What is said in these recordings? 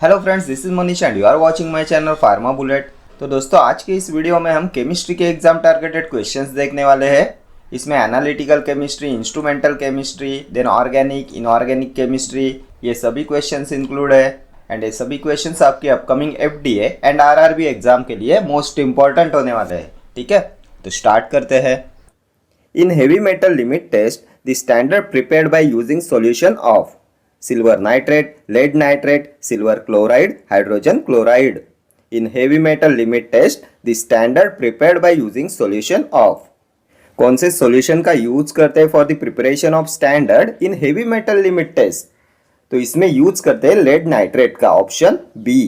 Hello friends, this is Manish and you are watching my channel Pharma Bullet. तो दोस्तों, आज के इस वीडियो में हम केमिस्ट्री के एग्जाम टारगेटेड क्वेश्चंस देखने वाले हैं। इसमें analytical chemistry, instrumental chemistry, then organic, inorganic chemistry, ये सभी क्वेश्चंस इंक्लूड है। एंड ये सभी क्वेश्चंस आपके upcoming FDA and RRB exam के लिए मोस्ट इंपॉर्टेंट होने वाले हैं। ठीक है, तो स्टार्ट करते हैं। In heavy metal limit test the standard prepared by using solution of silver nitrate, lead nitrate, silver chloride, hydrogen chloride. In heavy metal limit test, the standard prepared by using solution of कौन से solution का use करते हैं for the preparation of standard in heavy metal limit test? तो इसमें use करते हैं lead nitrate का, ऑप्शन बी।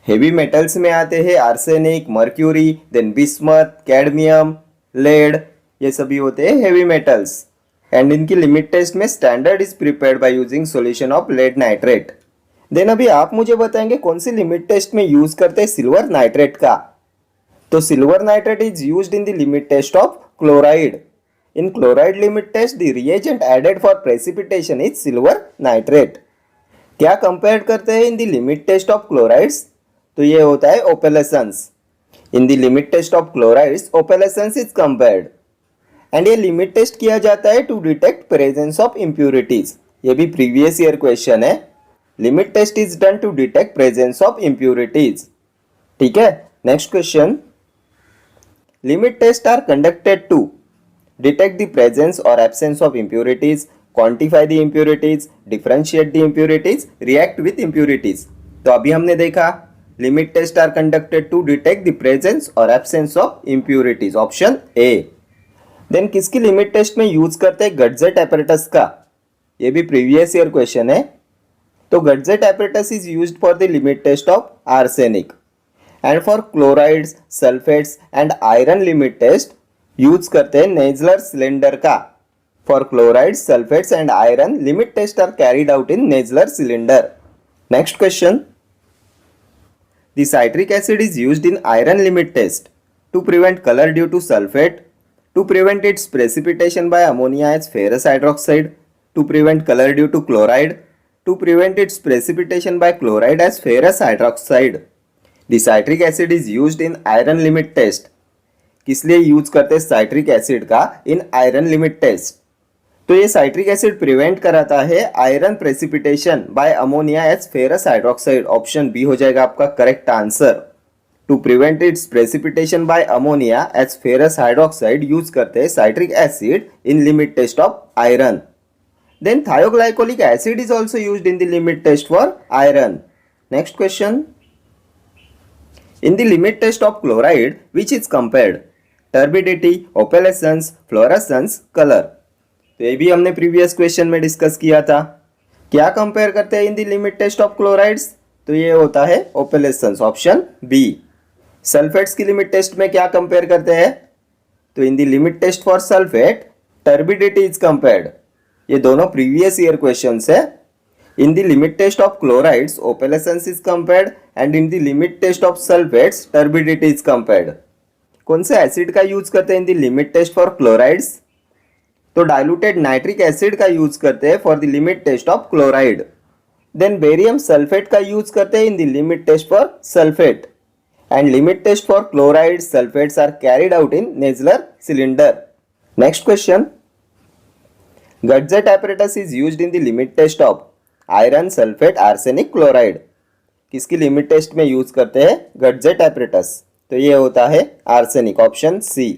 हेवी मेटल्स में आते हैं arsenic, mercury, then bismuth, cadmium, lead, ये सभी होते हैं हेवी मेटल्स। एंड इनकी लिमिट टेस्ट में standard is prepared by using solution of lead nitrate. Then अभी आप मुझे बताएंगे कौन सी लिमिट टेस्ट में यूज करते हैं सिल्वर नाइट्रेट का? तो silver nitrate is used in the limit test of chloride. In chloride limit test the reagent added for precipitation is silver nitrate. क्या कंपेयर करते हैं in the limit test of chlorides? तो ये होता है opalescence. In the limit test of chlorides opalescence is compared. And ये limit test किया जाता है to detect presence of impurities. ये भी प्रीवियस ईयर क्वेश्चन है। Limit test is done to detect presence of impurities. ठीक है, next question. Limit test are conducted to detect the presence और absence of impurities, quantify the impurities, differentiate the impurities, react with impurities. तो अभी हमने देखा limit test are conducted to detect the presence और absence of impurities, option A. Then किसकी limit test में use करते हैं गटजेट एपरेटस का? ये भी प्रीवियस ईयर क्वेश्चन है। तो Gutzeit apparatus is used for the limit test of arsenic. And for chlorides, sulphates and iron limit test use करते हैं नेजलर सिलेंडर का। For chlorides, sulphates and iron limit test are carried out in Nessler cylinder. Next question. The citric acid is used in iron limit test to prevent colour due to sulphate, to prevent its precipitation by ammonia as ferrous hydroxide, to prevent color due to chloride, to prevent its precipitation by chloride as ferrous hydroxide. The citric acid is used in iron limit test. किस लिए use करते हैं citric acid का इन iron limit test? तो ये citric acid prevent कराता है iron precipitation by ammonia as ferrous hydroxide, option B हो जाएगा आपका correct answer. To prevent its precipitation by ammonia as ferrous hydroxide use करते हैं citric acid in limit test of iron. Then thioglycolic acid is also used in the limit test for iron. Next question. In the limit test of chloride which is compared? Turbidity, opalescence, fluorescence, colour. तो ये भी हमने previous question में discuss किया था। क्या compare करते हैं in the limit test of chlorides? तो ये होता है ओपेलेसेंस, ऑप्शन बी। सल्फेट्स की लिमिट टेस्ट में क्या कंपेयर करते हैं? तो in the limit test for sulphate turbidity is compared. ये दोनों प्रीवियस ईयर क्वेश्चंस है। In the limit test of chlorides opalescence is compared and in the limit test of sulphates turbidity is compared. कौन से acid का use करते हैं in the limit test for chlorides? तो diluted nitric acid का use करते हैं for the limit test of chloride. Then barium sulphate का यूज करते हैं in the limit test for sulphate. And limit test for chlorides, sulfates are carried out in Nesler cylinder. Next question. Gutjet apparatus is used in the limit test of iron, sulfate, arsenic, chloride. किसकी limit test में use करते हैं Gutzeit apparatus? तो ये होता है arsenic, option C.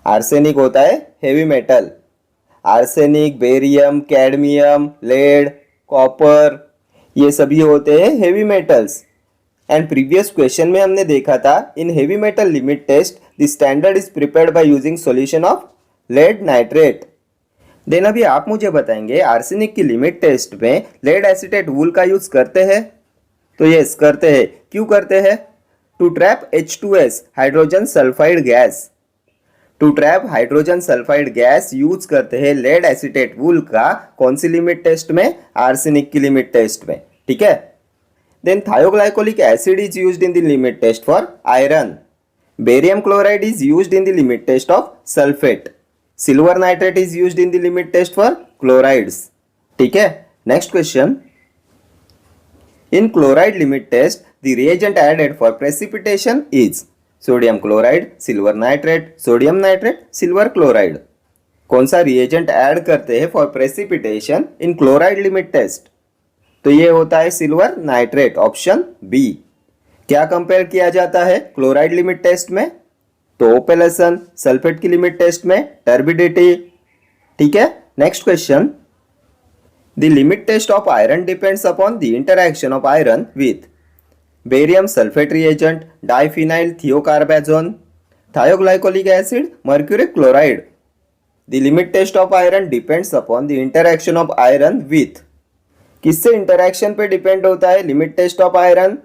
Arsenic होता है heavy metal. Arsenic, barium, cadmium, lead, copper, ये सभी होते हैं heavy metals. And previous question में हमने देखा था in heavy metal limit test the standard is prepared by using solution of lead nitrate. Then अभी आप मुझे बताएंगे आर्सेनिक की लिमिट टेस्ट में लेड एसीटेट वूल का यूज करते हैं? तो यस करते हैं। क्यों करते हैं? To trap H2S hydrogen sulphide gas. To trap hydrogen sulphide gas use करते हैं लेड एसीटेट वूल का। कौन सी लिमिट टेस्ट में? आर्सेनिक की लिमिट टेस्ट में। ठीक है। Then thioglycolic acid is used in the limit test for iron. Barium chloride is used in the limit test of sulfate. Silver nitrate is used in the limit test for chlorides. ठीक है, next question. In chloride limit test, the reagent added for precipitation is sodium chloride, silver nitrate, sodium nitrate, silver chloride. कौन सा reagent add करते हैं for precipitation in chloride limit test? तो ये होता है सिल्वर नाइट्रेट, ऑप्शन बी। क्या compare किया जाता है क्लोराइड लिमिट टेस्ट में? तो ओपेलेशन, सल्फेट की लिमिट टेस्ट में टर्बिडिटी। ठीक है, next question. The limit test of iron depends upon the interaction of iron with barium sulphate reagent, diphenyl thiocarbazone, thioglycolic acid, mercuric chloride. The limit test of iron depends upon the interaction of iron with, किससे interaction पे depend होता है limit test of iron?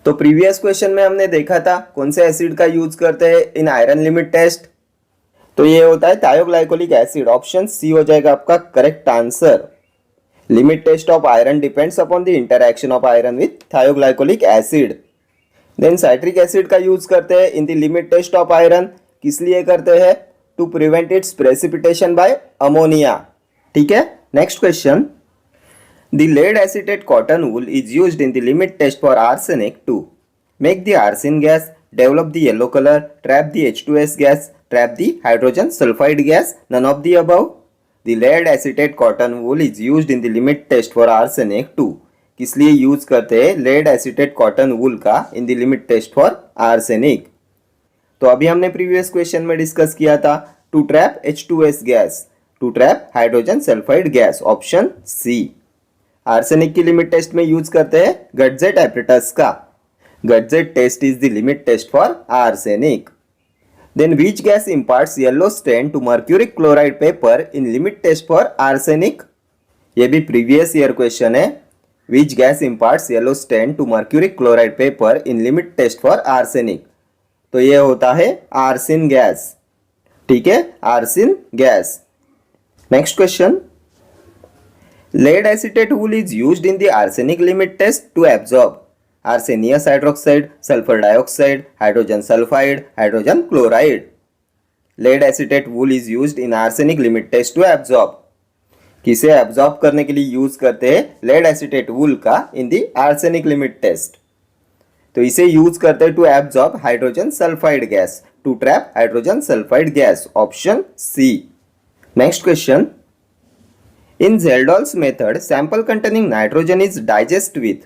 तो previous question में हमने देखा था कौन से एसिड का यूज करते हैं इन आयरन लिमिट टेस्ट। तो ये होता है थायोग्लाइकोलिक एसिड, ऑप्शन सी हो जाएगा आपका correct answer. Limit test of iron depends upon the interaction of iron with thioglycolic acid. Then citric acid का यूज करते हैं in the limit test of iron, किस लिए करते हैं? To prevent its precipitation by ammonia. ठीक है, next question. The lead acetate cotton wool is used in the limit test for arsenic to make the arsine gas, develop the yellow color, trap the H2S gas, trap the hydrogen sulfide gas, none of the above. The lead acetate cotton wool is used in the limit test for arsenic to, किस लिए use करते हैं lead acetate cotton wool का in the limit test for arsenic? तो अभी हमने previous question में discuss किया था to trap H2S gas, to trap hydrogen sulfide gas, option C. Arsenic की लिमिट टेस्ट में यूज करते हैं गटजेट एपरेटस का। Gutzeit test is the limit test for arsenic. Then which gas imparts yellow stain to mercuric chloride paper in limit test for arsenic? ये भी previous year question है। Which gas imparts yellow stain to mercuric chloride paper in limit test for arsenic? तो ये होता है arsine gas. ठीक है, arsine gas. Next question. Lead acetate wool is used in the arsenic limit test to absorb arsenious hydroxide, sulfur dioxide, hydrogen sulfide, hydrogen chloride. Lead acetate wool is used in arsenic limit test to absorb. किसे absorb करने के लिए use करते हैं lead acetate wool का in the arsenic limit test? तो इसे use करते हैं to absorb hydrogen sulfide gas, to trap hydrogen sulfide gas, option C. Next question. In Zeldol's method, sample containing nitrogen is digested with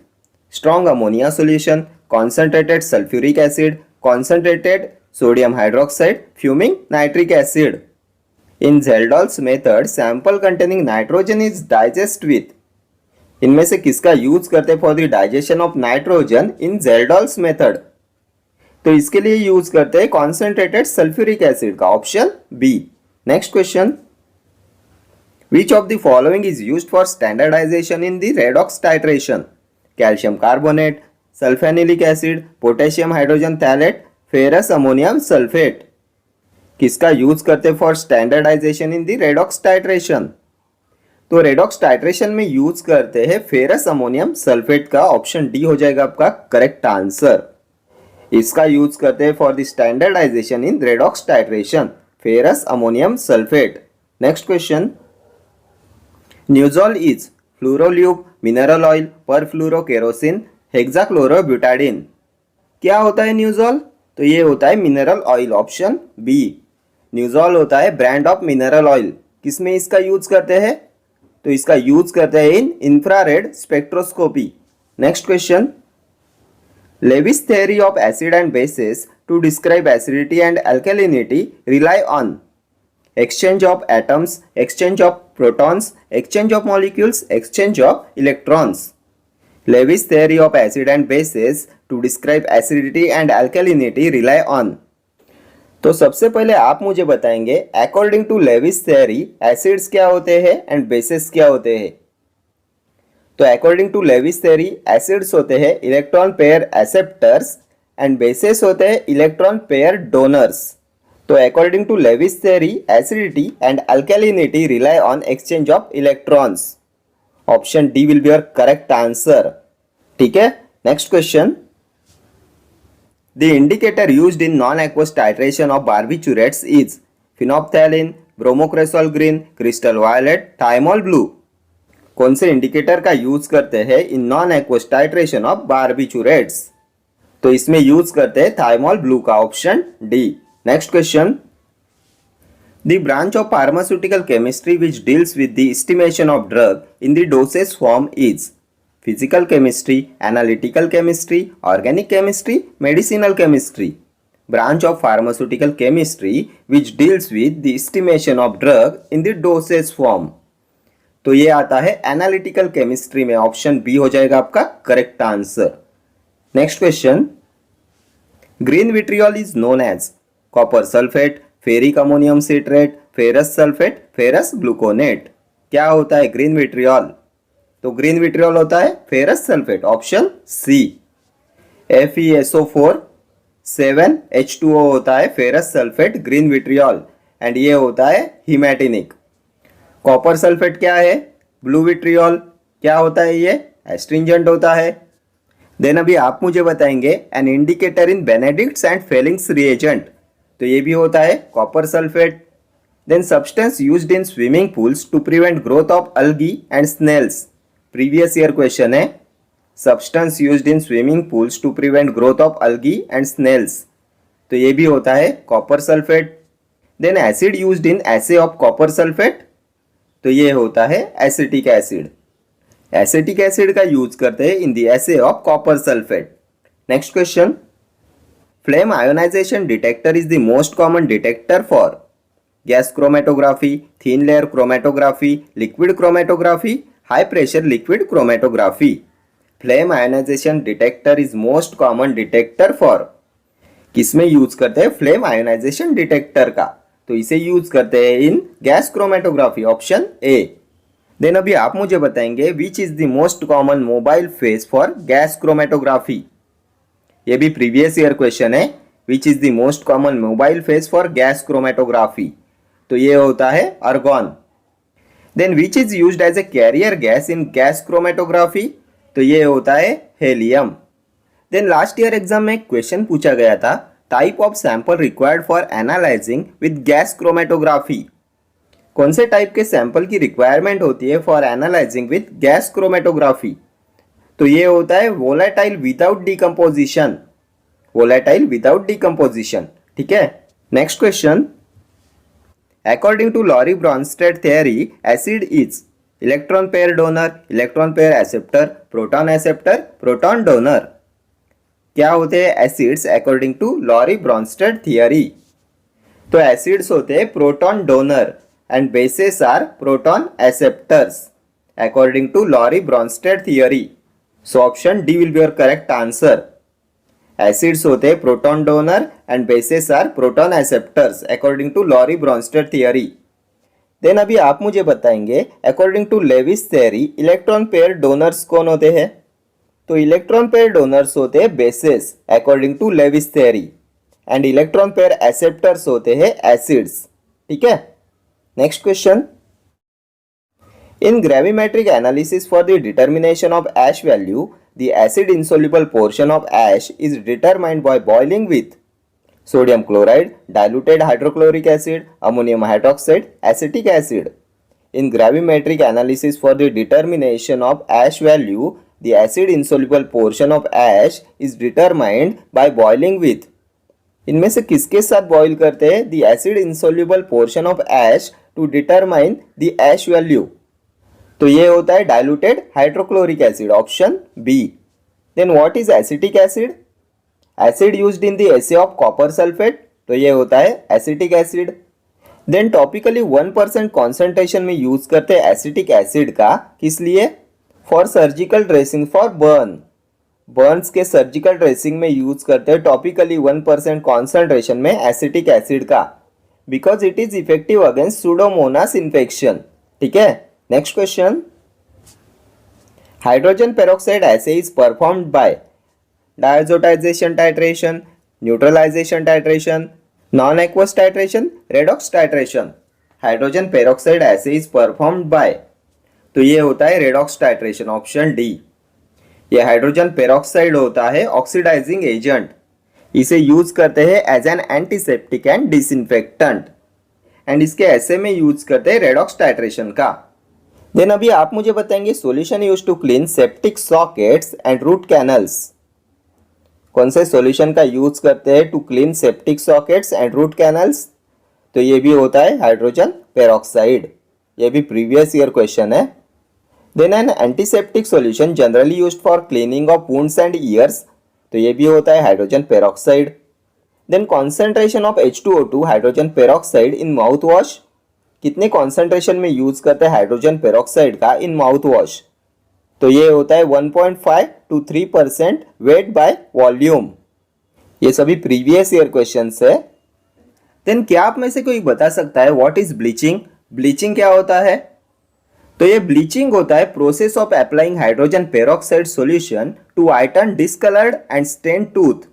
strong ammonia solution, concentrated sulfuric acid, concentrated sodium hydroxide, fuming nitric acid. In Zeldol's method, sample containing nitrogen is digested with, इनमें से किसका use करते हैं for the digestion of nitrogen in Zeldol's method? तो इसके लिए use करते हैं कॉन्सेंट्रेटेड सल्फ्यूरिक एसिड का, option B. Next question. Which of the following is used for standardization in the redox titration? Calcium carbonate, sulfanilic acid, potassium hydrogen phthalate, ferrous ammonium sulfate. किसका use करते for standardisation in the redox titration? तो redox titration में use करते हैं ferrous ammonium sulphate का, option D हो जाएगा आपका करेक्ट आंसर। इसका यूज करते हैं for the standardisation in redox titration, ferrous ammonium sulphate. Next question. Nuzol is Fluorolube, mineral oil, perfluorokerosene, hexachlorobutadiene. क्या होता है न्यूजॉल? तो ये होता है mineral oil, option B. Nujol होता है ब्रांड ऑफ मिनरल ऑयल। किसमें इसका यूज करते हैं? तो इसका यूज करते हैं in infrared spectroscopy. Next question. Lewis theory of acid and bases to describe acidity and alkalinity rely on exchange of atoms, exchange of protons, exchange of molecules, exchange of electrons. Lewis theory of acid and bases to describe acidity and alkalinity rely on. तो सबसे पहले आप मुझे बताएंगे according to Lewis theory acids क्या होते हैं and bases क्या होते हैं? तो according to Lewis theory acids होते हैं electron pair acceptors and bases होते हैं इलेक्ट्रॉन पेयर डोनर्स। तो according to Lewis theory acidity and alkalinity rely on exchange of electrons, option D will be your correct answer. ठीक है, next question. The indicator used in non aqueous titration of barbiturates is फिनोप्थैलिन, ब्रोमोक्रेसोल green, crystal violet, thymol blue. कौन से indicator का use करते हैं in non aqueous titration of barbiturates? तो इसमें use करते हैं थाइमोल ब्लू का, option D. Next question, the branch of pharmaceutical chemistry which deals with the estimation of drug in the dosage form is physical chemistry, analytical chemistry, organic chemistry, medicinal chemistry. Branch of pharmaceutical chemistry which deals with the estimation of drug in the dosage form. तो ये आता है analytical chemistry में, option B हो जाएगा आपका correct answer. Next question, green vitriol is known as copper sulphate, ferric ammonium citrate, ferrous sulphate, ferrous gluconate. क्या होता है ग्रीन विट्रियोल? तो ग्रीन विट्रियोल होता है ferrous sulphate, option C. FeSO4 7H2O होता है ferrous sulphate green vitriol and ये होता है हीमेटिनिक। कॉपर सल्फेट क्या है? Blue vitriol. क्या होता है ये? एस्ट्रिंजेंट होता है। देन अभी आप मुझे बताएंगे an indicator in Benedict's and Fehling's reagent, तो ये भी होता है copper sulphate. Then substance used in swimming pools to prevent growth of algae and snails. Previous year question है, substance used in swimming pools to prevent growth of algae and snails, तो ये भी होता है copper sulphate. Then acid used in assay of copper sulphate, तो ये होता है एसिटिक एसिड। एसिटिक एसिड का यूज करते हैं in the assay of copper sulphate. Next question, flame ionization detector is the most common detector for gas chromatography, thin layer chromatography, liquid chromatography, high pressure liquid chromatography. Flame ionization detector is most common detector for, किसमें use करते हैं flame ionization detector का? तो इसे use करते हैं in gas chromatography, option A. Then अभी आप मुझे बताएंगे which is the most common mobile phase for gas chromatography. ये भी प्रीवियस ईयर क्वेश्चन है, which is the most common mobile phase for gas chromatography, तो ये होता है argon. Then which is used as a carrier gas in gas chromatography, तो ये होता है helium. Then last year exam में क्वेश्चन पूछा गया था, type of sample required for analysing with gas chromatography. कौन से टाइप के सैंपल की रिक्वायरमेंट होती है for analysing with gas chromatography? तो ये होता है volatile without decomposition, volatile without decomposition, ठीक है। Next question, according to Lowry Bronsted theory acid is electron pair donor, electron pair acceptor, proton donor. क्या होते हैं acids according to Lowry Bronsted theory? तो एसिड्स होते हैं proton donor and bases are proton acceptors according to Lowry Bronsted theory. So option D will be your correct answer. Acids होते हैं proton donor and bases are proton acceptors according to Lowry Bronsted theory. Then अभी आप मुझे बताएंगे according to Lewis theory electron pair donors कौन होते हैं? तो इलेक्ट्रॉन पेयर डोनर्स होते हैं bases according to Lewis theory and electron pair acceptors होते हैं एसिड्स, ठीक है। Next question, in gravimetric analysis for the determination of ash value the acid insoluble portion of ash is determined by boiling with sodium chloride, diluted hydrochloric acid, ammonium hydroxide, acetic acid. In gravimetric analysis for the determination of ash value, the acid insoluble portion of ash is determined by boiling with. इनमें से किसके साथ boil करते हैं the acid insoluble portion of ash to determine the ash value? तो ये होता है diluted hydrochloric acid, option B. Then what is acetic acid? Acid used in the assay of copper sulphate, तो ये होता है acetic acid. Then topically 1% concentration में use करते हैं एसिटिक एसिड का, किस लिए? For surgical dressing for burns के सर्जिकल ड्रेसिंग में यूज करते हैं टॉपिकली 1% कॉन्सेंट्रेशन में एसिटिक एसिड का, because it is effective against pseudomonas infection, ठीक है। Next question, hydrogen peroxide assay is performed by diazotization titration, neutralization titration, non-aqueous titration, redox titration. Hydrogen peroxide assay is performed by, तो ये होता है redox titration, option D. ये hydrogen peroxide होता है oxidising agent, इसे यूज करते हैं as an antiseptic and disinfectant and इसके ऐसे में यूज करते हैं रेडॉक्स टाइट्रेशन का। देन अभी आप मुझे बताएंगे solution use to clean septic sockets and root canals. कौन से सॉल्यूशन का यूज करते हैं to clean septic sockets and root canals? तो ये भी होता है हाइड्रोजन पेरोक्साइड। ये भी प्रीवियस ईयर क्वेश्चन है। Then an antiseptic solution generally used for cleaning of wounds and ears. तो ये भी होता है hydrogen peroxide. Then concentration of H2O2 hydrogen peroxide in mouth wash. कितने कॉन्सेंट्रेशन में यूज करते हैं हाइड्रोजन पेरोक्साइड का इन माउथ वॉश? तो ये होता है 1.5 to 3% वेट बाय वॉल्यूम। ये सभी प्रीवियस ईयर क्वेश्चंस है। देन क्या आप में से कोई बता सकता है व्हाट इज ब्लीचिंग? ब्लीचिंग क्या होता है? तो ये ब्लीचिंग होता है process of applying hydrogen peroxide solution to whiten discoloured and stain tooth.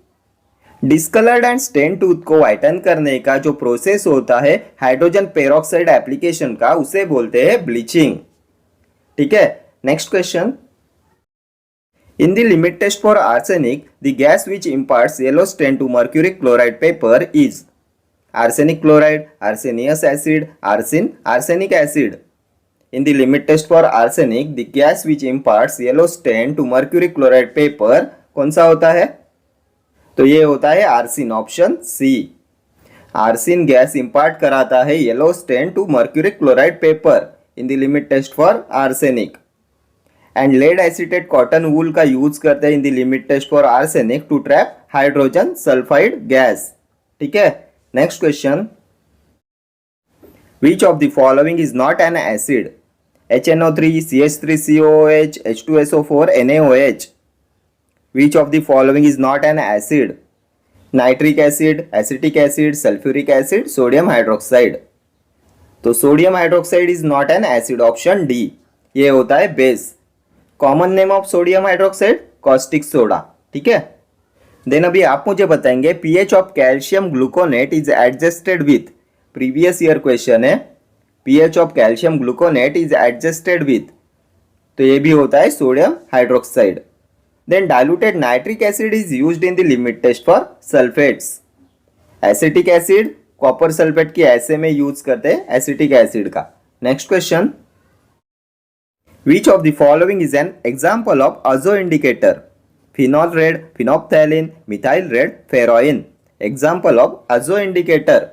Discoloured and stain tooth को व्हाइटन करने का जो प्रोसेस होता है हाइड्रोजन पेरोक्साइड एप्लीकेशन का, उसे बोलते हैं ब्लीचिंग। ठीक है, next question. In the limit test for arsenic the gas which imparts yellow stain to mercuric chloride paper is arsenic chloride, arsenious acid, arsine, arsenic acid. In the limit test for arsenic, the gas which imparts yellow stain to mercury chloride paper कौन सा होता है? तो ये होता है arsine, option C. Arsine gas impart कराता है yellow stain to mercury chloride paper in the limit test for arsenic. And lead acetate cotton wool का यूज करते हैं in the limit test for arsenic to trap hydrogen sulphide gas. ठीक है, next question. Which of the following is not an acid? HNO3, CH3COOH, H2SO4, NaOH. Which of the following is not an acid? Nitric acid, acetic acid, sulfuric acid, sodium hydroxide. तो sodium hydroxide is not an acid, option D. ये होता है base. Common name of sodium hydroxide caustic soda. ठीक है, then अभी आप मुझे बताएंगे pH of calcium gluconate is adjusted with. Previous year question है, pH of calcium gluconate is adjusted with. तो ये भी होता है sodium hydroxide. Then diluted nitric acid is used in the limit test for sulphates. Acetic acid copper sulphate की assay में use करते हैं एसिटिक एसिड का। Next question. Which of the following is an example of azo indicator? Phenol red, phenolphthalein, methyl red, ferroin. Example of azo indicator,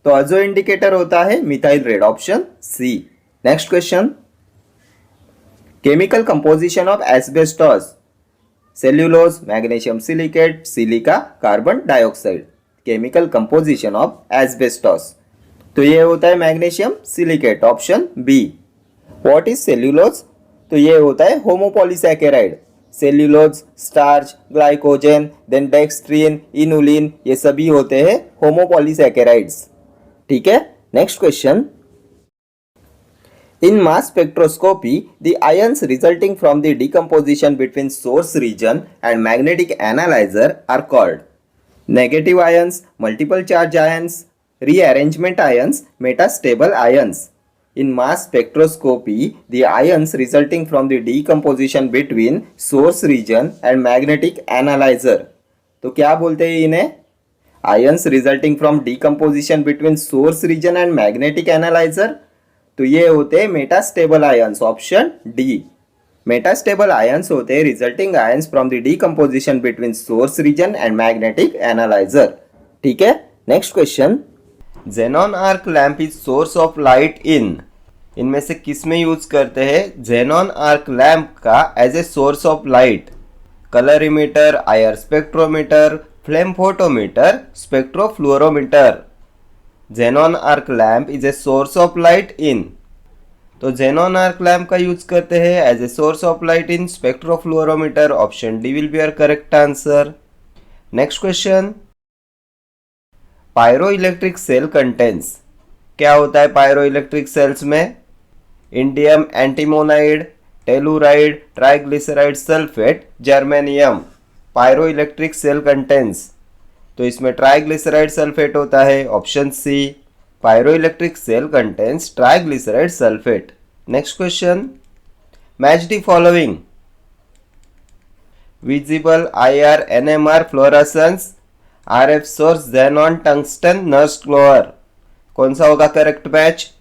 तो azo indicator होता है methyl red, option C. Next question. Chemical composition of asbestos. Cellulose, magnesium silicate, silica, carbon dioxide. Chemical composition of asbestos, तो ये होता है magnesium silicate, option B. What is cellulose? तो ये होता है homopolysaccharide. Cellulose, starch, glycogen, then dextrin, inulin, ये सभी होते हैं होमोपॉलीसैकेराइड्स। ठीक है, next question. In mass spectroscopy the ions resulting from the decomposition between source region and magnetic analyser are called negative ions, multiple charge ions, rearrangement ions, metastable ions. In mass spectroscopy, the ions resulting from the decomposition between source region and magnetic analyzer, तो क्या बोलते हैं इन्हें? Ions resulting from decomposition between source region and magnetic analyzer, तो ये होते हैं metastable ions, option D. Metastable ions होते हैं resulting ions from the decomposition between source region and magnetic analyzer। ठीक है, next question. Xenon arc lamp is source of light in, इनमें से किस में यूज करते हैं Xenon arc lamp का as a source of light? Colorimeter, IR spectrometer, flame photometer, spectrofluorometer. Xenon arc lamp is a source of light in, तो Xenon arc lamp का use करते हैं as a source of light in spectrofluorometer, option D will be our correct answer. Next question. Pyro electric cell contains, क्या होता है pyroelectric cells में? Indium antimonide, telluride, triglyceride sulphate, germanium. Pyro electric cell contains, तो इसमें triglyceride sulphate होता है, option C. Pyro electric cell contains triglyceride sulphate. Next question. Match the following. Visible IR NMR fluorescence, RF source, xenon, tungsten, Nernst glower. कौन सा होगा correct match?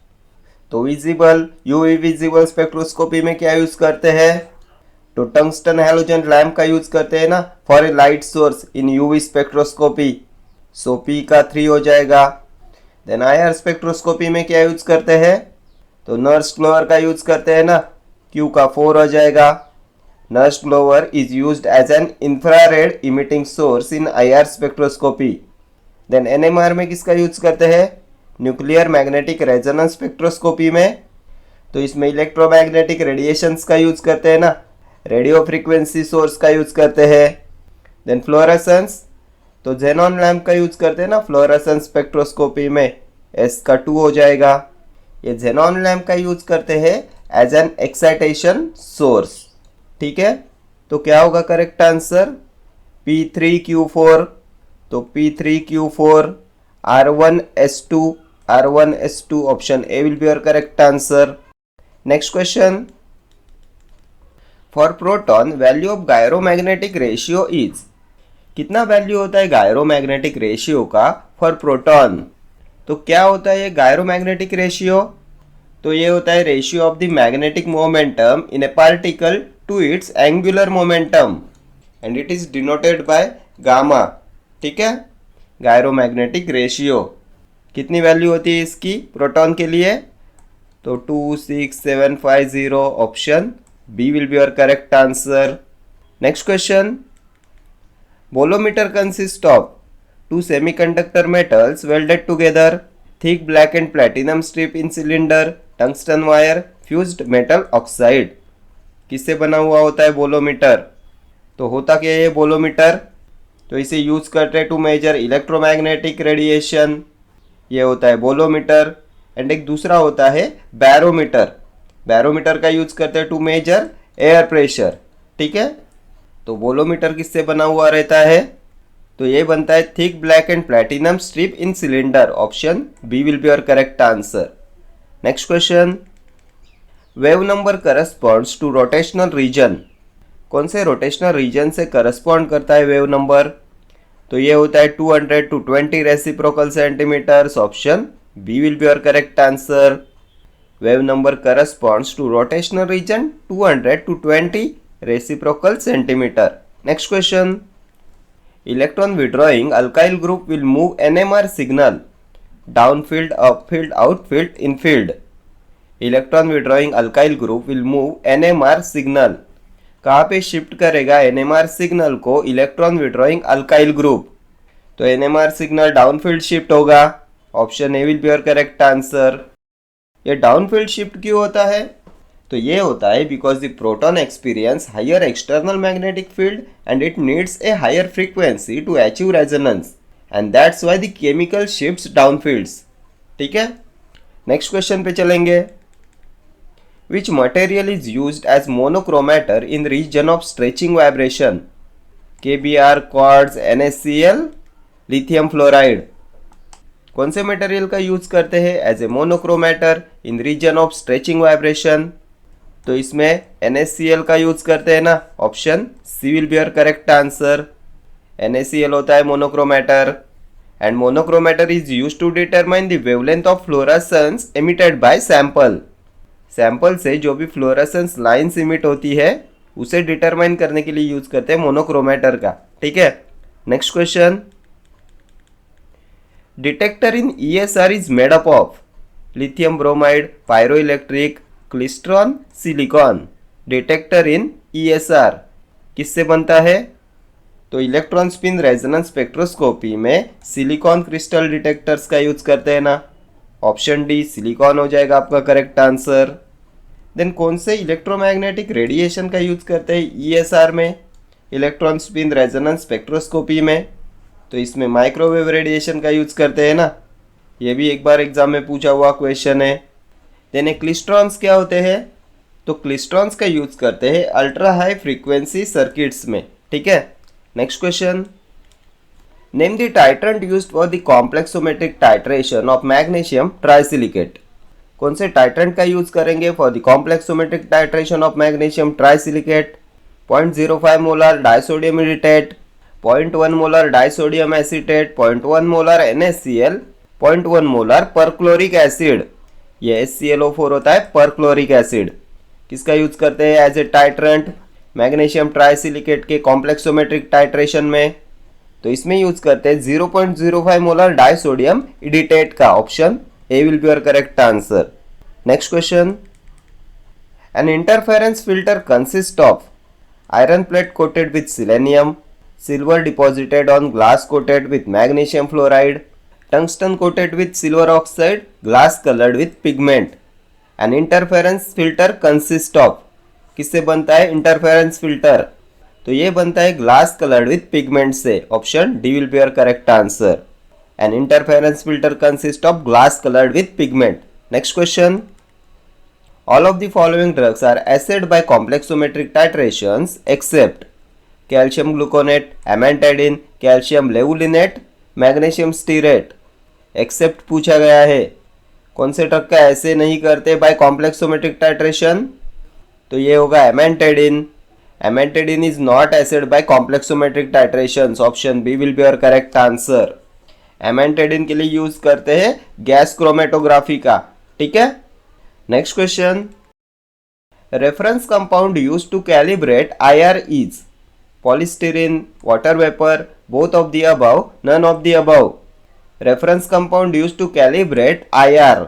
तो visible UV visible spectroscopy में क्या use करते हैं? तो टंगस्टन हैलोजन लैम्प का यूज करते हैं ना for a light source in UV spectroscopy. So P का 3 हो जाएगा। देन आईआर स्पेक्ट्रोस्कोपी में क्या यूज करते हैं? तो नर्स ग्लोअर का यूज करते हैं ना, क्यू का 4 हो जाएगा। Nernst glower is used as an infrared emitting source in IR spectroscopy. Then NMR में किसका यूज करते हैं? न्यूक्लियर मैग्नेटिक रेजोनेंस स्पेक्ट्रोस्कोपी में। तो इसमें इलेक्ट्रोमैग्नेटिक रेडिएशंस का यूज करते हैं ना, रेडियो फ्रीक्वेंसी सोर्स का यूज करते हैं। देन फ्लोरेसेंस, तो जेनॉन लैम्प का यूज करते हैं ना फ्लोरेसेंस स्पेक्ट्रोस्कोपी में, एस का 2 हो जाएगा। ये जेनॉन लैम्प का यूज करते हैं एज एन एक्साइटेशन सोर्स। ठीक है, तो क्या होगा करेक्ट आंसर? P3Q4। तो P3Q4 R1S2 R1S2 option A will be your correct answer. Next question, for proton value of gyromagnetic ratio is. कितना वैल्यू होता है गायरोमैग्नेटिक रेशियो का फॉर प्रोटॉन? तो क्या होता है ये गायरोमैग्नेटिक रेशियो? तो ये होता है ratio of the magnetic momentum in a particle to its angular momentum and it is denoted by gamma. ठीक है, गायरोमैग्नेटिक रेशियो कितनी वैल्यू होती है इसकी प्रोटॉन के लिए? तो 26750 option B will be your correct answer. Next question, bolometer consists of two semiconductor metals welded together, thick black and platinum strip in cylinder, tungsten wire, fused metal oxide। किससे बना हुआ होता है बोलोमीटर? तो होता क्या है ये बोलोमीटर? तो इसे यूज करते हैं टू मेजर इलेक्ट्रोमैग्नेटिक रेडिएशन, ये होता है बोलोमीटर। एंड एक दूसरा होता है बैरोमीटर। बैरोमीटर का यूज करते हैं टू मेजर एयर प्रेशर। ठीक है, तो बोलोमीटर किससे बना हुआ रहता है? तो ये बनता है thick black and platinum strip in cylinder, option B will be your correct answer. Next question, wave number corresponds to rotational region. कौन से रोटेशनल रीजन से करस्पॉन्ड करता है वेव नंबर? तो ये होता है 200 to 20 reciprocal centimetres, option B will be your correct answer. Wave number corresponds to rotational region 200 to 20 reciprocal centimeter. Next question, electron withdrawing alkyl group will move NMR signal downfield, upfield, outfield, infield. Electron withdrawing alkyl group will move NMR signal, कहाँ पे shift करेगा NMR signal को electron withdrawing alkyl group? तो NMR signal downfield shift होगा, option A will be your correct answer. ये downfield shift क्यों होता है? तो ये होता है because the proton experience higher external magnetic field and it needs a higher frequency to achieve resonance and that's why the chemical shifts downfields. ठीक है, नेक्स्ट क्वेश्चन पे चलेंगे। Which material is used as monochromator in region of stretching vibration? KBr, quartz, NaCl, lithium fluoride. कौन से material का use करते हैं as a monochromator in region of stretching vibration? तो इसमें NaCl का यूज करते हैं ना, option C will be your correct answer. NaCl होता है monochromator and monochromator is used to determine the wavelength of fluorescence emitted by sample. Sample से जो भी फ्लोरेसेंस लाइंस इमिट होती है उसे डिटरमाइन करने के लिए यूज करते हैं मोनोक्रोमेटर का। ठीक है, next question, detector in ESR is made up of lithium bromide, pyroelectric, klystron, silicon. Detector in ESR किससे बनता है? तो इलेक्ट्रॉन स्पिन रेजोनेंस स्पेक्ट्रोस्कोपी में सिलिकॉन क्रिस्टल डिटेक्टर्स का यूज करते हैं ना, ऑप्शन डी सिलिकॉन हो जाएगा आपका करेक्ट आंसर। देन कौन से इलेक्ट्रोमैग्नेटिक रेडिएशन का यूज करते हैं ESR में, इलेक्ट्रॉन स्पिन रेजोनेंस स्पेक्ट्रोस्कोपी में? तो इसमें माइक्रोवेव रेडिएशन का यूज करते हैं ना, ये भी एक बार एग्जाम में पूछा हुआ क्वेश्चन है। देन क्लिस्ट्रॉन्स क्या होते हैं? तो क्लिस्ट्रॉन्स का यूज करते हैं अल्ट्रा हाई फ्रीक्वेंसी सर्किट्स में। ठीक है, next question, name the titrant used for the complexometric titration of magnesium trisilicate. कौन से टाइट्रेंट का यूज करेंगे for the complexometric titration of magnesium trisilicate? 0.05 molar disodium irritate, 0.1 molar disodium acetate, 0.1 molar NaCl, 0.1 molar perchloric acid. ये HClO4 होता है perchloric acid. किसका use करते हैं as a titrant? Magnesium trisilicate के कॉम्प्लेक्सोमेट्रिक टाइट्रेशन में। तो इसमें यूज करते हैं 0.05 मोलर डाइसोडियम इडिटेट का। Option A will be your correct answer. Next question, an interference filter consist of iron plate coated with selenium, silver deposited on glass coated with magnesium fluoride, tungsten coated with silver oxide, glass colored with pigment. An interference filter consists of, किससे बनता है interference filter? तो ये बनता है glass coloured with pigment से। Option D will be your correct answer. An interference filter consist of glass coloured with pigment. Next question, all of the following drugs are acid by complexometric titrations except calcium gluconate, amantadine, calcium levulinate, magnesium stearate। Except पूछा गया है, कौन से drug का ऐसे नहीं करते bye complexometric titration? तो ये होगा amantadine. Amantadine is not assayed by complexometric titration. Option B will be your correct answer. Amantadine के लिए यूज करते हैं गैस क्रोमेटोग्राफी का। ठीक है। Next question, reference compound used to calibrate IR is polystyrene, water vapor, both of the above, none of the above। reference compound used to calibrate IR,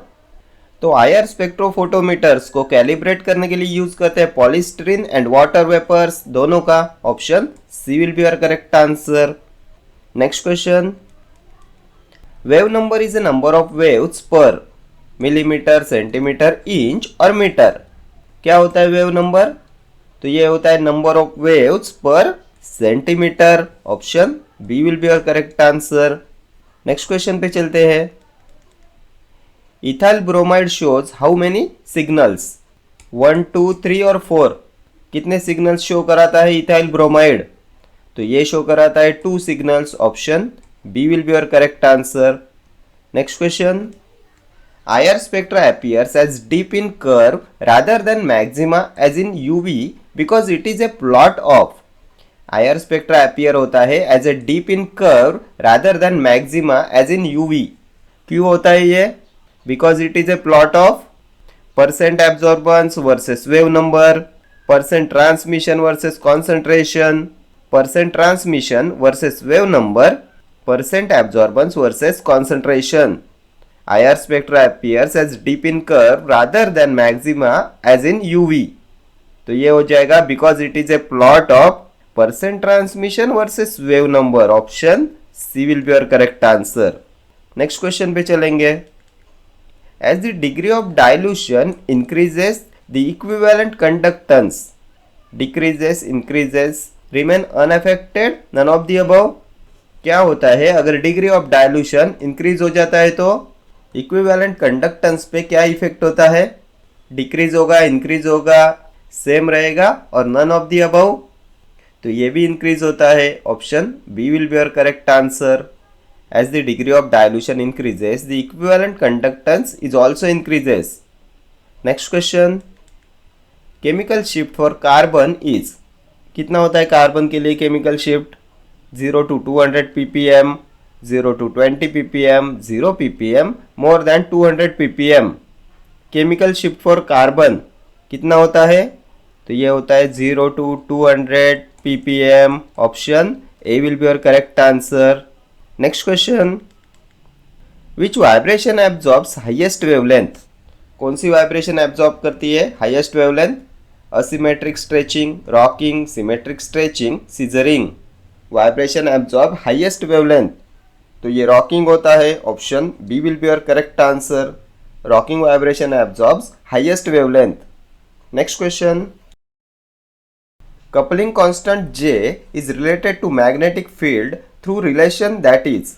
तो IR स्पेक्ट्रोफोटोमीटर्स को calibrate करने के लिए यूज करते हैं पॉलीस्टीरीन एंड वाटर वेपर्स दोनों का। Option C will be your correct answer. Next question, wave number is a number of waves per millimetre, centimetre, inch और मीटर। क्या होता है वेव नंबर? तो ये होता है number of waves per centimetre. Option B will be your correct answer. Next question पे चलते हैं। Ethyl bromide shows how many signals? 1, 2, 3 और 4। कितने सिग्नल्स शो कराता है इथाइल ब्रोमाइड? तो ये शो कराता है 2 signals. Option B will be your correct answer. Next question, IR spectra appears as deep in curve rather than maxima as in UV because it is a plot of। IR spectra appear होता है as a deep in curve rather than maxima as in UV। क्यों होता है ये? Because it is a plot of percent absorbance versus wave number, percent transmission versus concentration, percent transmission versus wave number, percent absorbance versus concentration। IR spectra appears as deep in curve rather than maxima as in UV। तो ये हो जाएगा because it is a plot of percent transmission versus wave number। Option C will be your correct answer। Next question पे चलेंगे। As the degree of dilution increases, the equivalent conductance decreases, increases, remain unaffected, none of the above। क्या होता है अगर degree of dilution increase हो जाता है तो इक्विवेलेंट कंडक्टेंस पे क्या इफेक्ट होता है? डिक्रीज होगा, इंक्रीज होगा, सेम रहेगा और नन ऑफ द अबव। तो ये भी इंक्रीज होता है। Option B will be your correct answer. As the degree of dilution increases, the equivalent conductance is also increases. Next question, chemical shift for carbon is, कितना होता है carbon के लिए chemical shift? 0 to 200 ppm, 0 to 20 ppm, 0 ppm, more than 200 ppm। Chemical shift for carbon कितना होता है? तो ये होता है 0 to 200 ppm। Option A will be your correct answer. Next question, which vibration absorbs highest wavelength? कौन सी वाइब्रेशन एब्जॉर्ब करती है highest wavelength? Asymmetric stretching, rocking, symmetric stretching, scissoring. Vibration absorb highest wavelength, तो ये रॉकिंग होता है। Option B will be your correct answer. Rocking vibration absorbs highest wavelength. Next question, coupling constant J is related to magnetic field through relation that is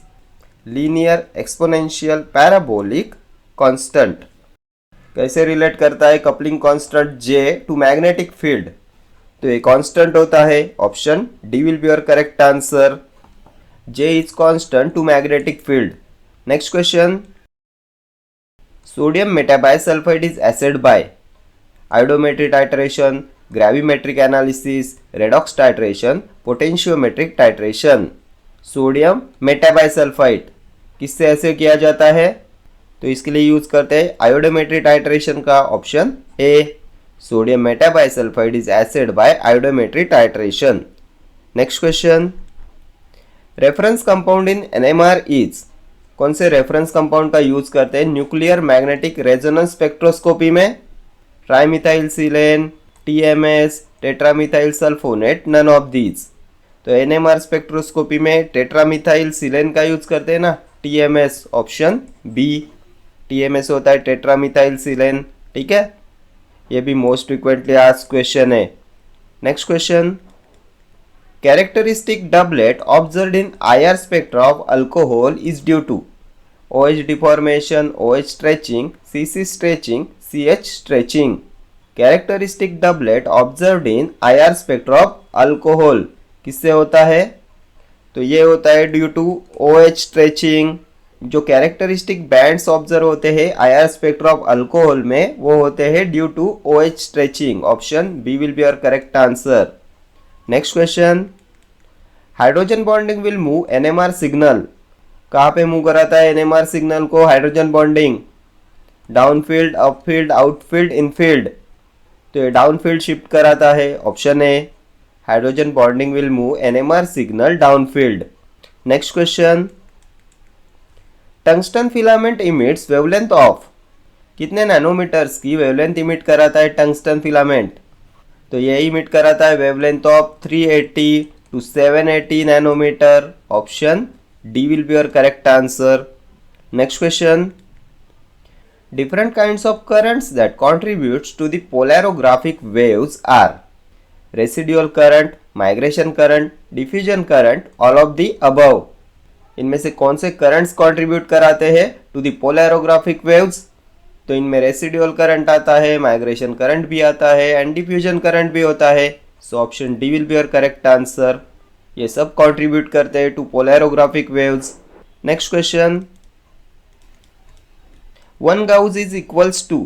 linear, exponential, parabolic, constant। कैसे relate करता है coupling constant J to magnetic field? तो ये constant होता है। Option D will be your correct answer. J is constant to magnetic field। Next question, sodium metabisulfite is acid by iodometry titration, gravimetric analysis, redox titration, potentiometric titration। Sodium metabisulphite किससे ऐसे किया जाता है? तो इसके लिए यूज करते हैं आयोडोमेट्री टाइट्रेशन का option A. Sodium metabisulphite is assayed by iodometry titration. Next question, reference compound in NMR is, कौन से रेफरेंस कंपाउंड का यूज करते हैं न्यूक्लियर मैग्नेटिक रेजोनेंस स्पेक्ट्रोस्कोपी में? Trimethyl silane, TMS, tetramethyl sulphonate, none of these. तो NMR spectroscopy में tetramethyl सिलेन का use करते हैं ना, टीएमएस ऑप्शन बी। टीएमएस होता है टेट्रामिथाइल सिलेन, ठीक है। ये भी मोस्ट फ्रीक्वेंटली आस्क्ड क्वेश्चन है। Next question, characteristic doublet observed in IR spectra of alcohol is due to OH deformation, OH stretching, CC stretching, CH stretching. Characteristic doublet observed in IR spectra of alcohol किससे होता है? तो ये होता है due to OH stretching। जो characteristic bands observe होते हैं IR स्पेक्ट्रा ऑफ अल्कोहल में वो होते हैं due to OH stretching। Option B will be your correct answer. Next question, hydrogen bonding will move NMR signal, कहाँ पे मूव कराता है एनएमआर सिग्नल को hydrogen bonding? Downfield, upfield, outfield, infield. तो ये डाउनफील्ड शिफ्ट कराता है, option A. Hydrogen bonding will move NMR signal downfield. Next question, tungsten filament emits wavelength of, कितने नैनोमीटर्स की वेवलेंथ इमिट कराता है टंगस्टन फिलामेंट? तो ये इमिट कराता है wavelength of 380 to 780 nanometre. Option D will be your correct answer. Next question, different kinds of currents that contributes to the polarographic waves are residual current, migration current, diffusion current, all of the above. इनमें से कौन से currents contribute कराते हैं to the पोलैरोग्राफिक waves? तो इनमें residual current आता है, माइग्रेशन करंट भी आता है एंड डिफ्यूजन करंट भी होता है। So option D will be your correct answer. ये सब कंट्रीब्यूट करते हैं to polarographic waves. Next question, 1 gauss is equals to,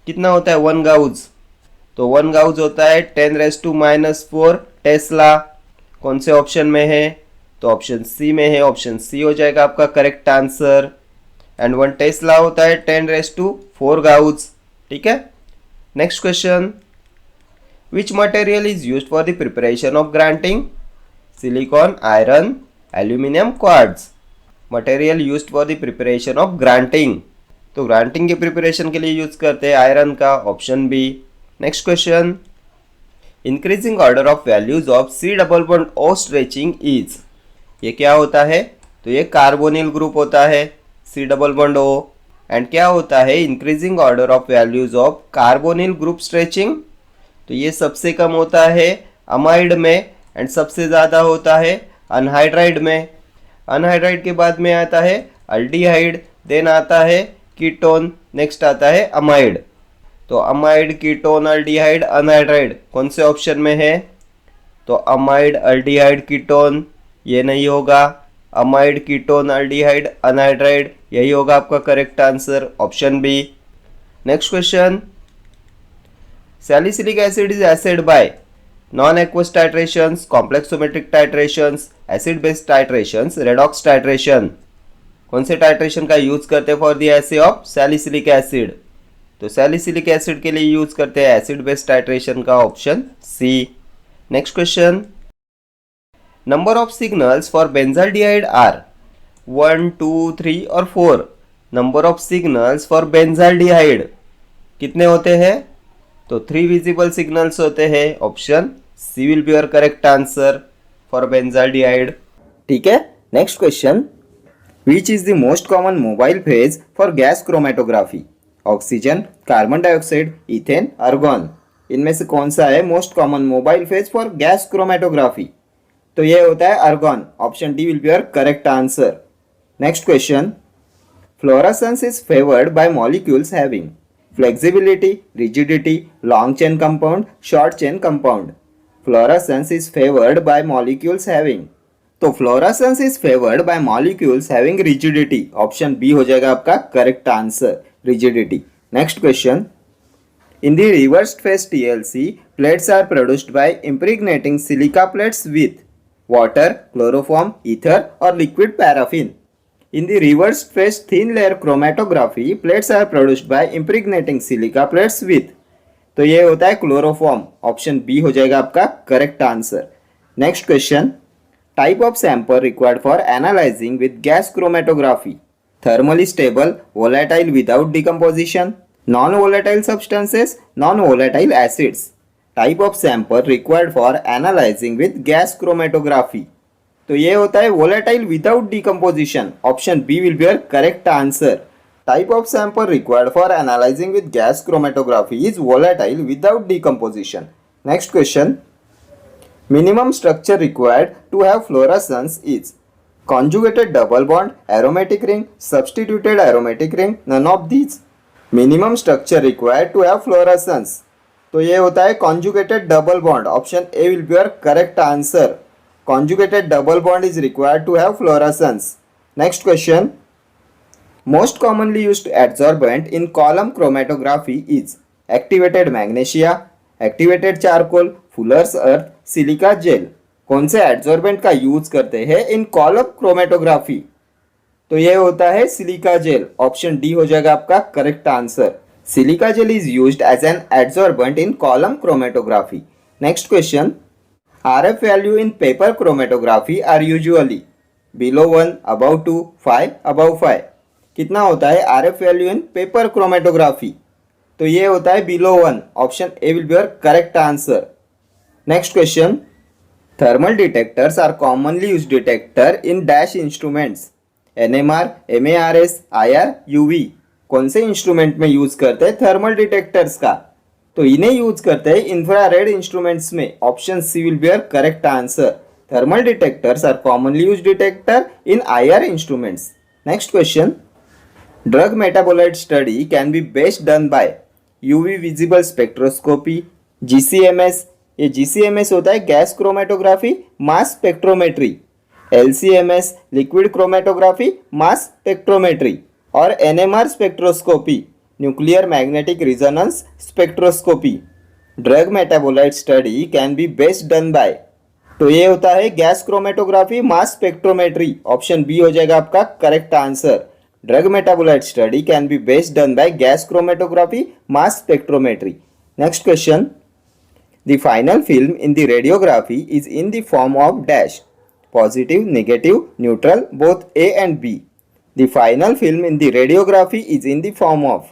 कितना होता है 1 गाउस? तो 1 गाउस होता है 10⁻⁻⁴ टेस्ला। कौन से ऑप्शन में है? तो ऑप्शन सी में है, ऑप्शन सी हो जाएगा आपका करेक्ट आंसर। एंड 1 टेस्ला होता है 10⁻⁴ गाउस, ठीक है। Next question, which material is used for the preparation of grafting? Silicon, iron, aluminum, quartz. Material used for the preparation of grafting, तो ग्रांटिंग के प्रिपरेशन के लिए यूज करते हैं आयरन का, option B. Next question, increasing order of values of C double bond O stretching is, ये क्या होता है? तो ये कार्बोनिल ग्रुप होता है C double bond O। And क्या होता है increasing order of values of carbonyl group stretching? तो ये सबसे कम होता है अमाइड में एंड सबसे ज़्यादा होता है अनहाइड्राइड में। अनहाइड्राइड के बाद में आता है अल्डिहाइड, देन आता है कीटोन, नेक्स्ट आता है अमाइड। तो अमाइड, कीटोन, अल्डिहाइड, अनहाइड्राइड कौन से ऑप्शन में है? तो अमाइड, अल्डिहाइड, कीटोन ये नहीं होगा। अमाइड, कीटोन, अल्डिहाइड, अनहाइड्राइड यही होगा आपका correct answer, option B. Next question, salicylic acid is acid by non-aqueous titrations, complexometric titrations, acid base titrations, redox titration। कौन से टाइट्रेशन का यूज करते हैं for the assay of salicylic acid? तो salicylic acid के लिए यूज करते हैं एसिड बेस टाइट्रेशन का, option C. Next question, number of signals for benzaldehyde are 1, 2, 3 और 4। Number of signals for benzaldehyde कितने होते हैं? तो 3 विजिबल सिग्नल्स होते हैं, option C will be your correct answer for benzaldehyde, ठीक है। Next question, which is the most common mobile phase for gas chromatography? Oxygen, carbon dioxide, ethane, argon. इनमें से कौन सा है most common mobile phase for gas chromatography? तो ये होता है argon, option D will be your correct answer. Next question, fluorescence is favoured by molecules having flexibility, rigidity, long chain compound, short chain compound. Fluorescence is favored by molecules having, तो fluorescence is favored by molecules having rigidity, option B हो जाएगा आपका correct answer, rigidity। Next question, in the reversed phase TLC plates are produced by impregnating silica plates with water, chloroform, ether or liquid paraffin। In the reverse phase thin layer chromatography, plates are produced by impregnating silica plates with. तो ये होता है chloroform, option B हो जाएगा आपका correct answer. Next question, type of sample required for analysing with gas chromatography, thermally stable, volatile without decomposition, non volatile substances, non volatile acids. Type of sample required for analysing with gas chromatography, तो ये होता है volatile without decomposition, option B will be your correct answer. Type of sample required for analyzing with gas chromatography is volatile without decomposition. Next question. Minimum structure required to have fluorescence is conjugated double bond, aromatic ring, substituted aromatic ring, none of these. Minimum structure required to have fluorescence, तो ये होता है conjugated double bond, option A will be your correct answer. Conjugated double bond is required to have fluorescence. Next question. Most commonly used adsorbent in column chromatography is activated magnesia, activated charcoal, fuller's earth, silica gel. कौन से adsorbent का use करते हैं इन column chromatography, तो ये होता है silica gel, option D हो जाएगा आपका correct answer. Silica gel is used as an adsorbent in column chromatography. Next question. RF value in paper chromatography are usually below 1, above 2, 5, above 5. कितना होता है RF value in paper chromatography, तो ये होता है below 1, option A will be your correct answer. Next question, thermal detectors are commonly use detector in dash instruments, NMR, MARS, IR, UV। कौन से instrument में यूज करते हैं थर्मल डिटेक्टर्स का, तो इन्हें यूज करते हैं इंफ्रारेड इंस्ट्रूमेंट्स में, option C will be your correct answer. Thermal detectors are commonly use detector in IR instruments. Next question, drug metabolite study can be best done by UV visible spectroscopy, GCMS, ये GCMS होता है gas chromatography mass spectrometry, LCMS liquid chromatography mass spectrometry, और NMR spectroscopy nuclear magnetic resonance spectroscopy. Drug metabolite study can be best done by, तो ये होता है gas chromatography mass spectrometry, option B हो जाएगा आपका correct answer. Drug metabolite study can be best done by gas chromatography, mass spectrometry. Next question. The final film in the radiography is in the form of dash, positive, negative, neutral, both A and B. The final film in the radiography is in the form of,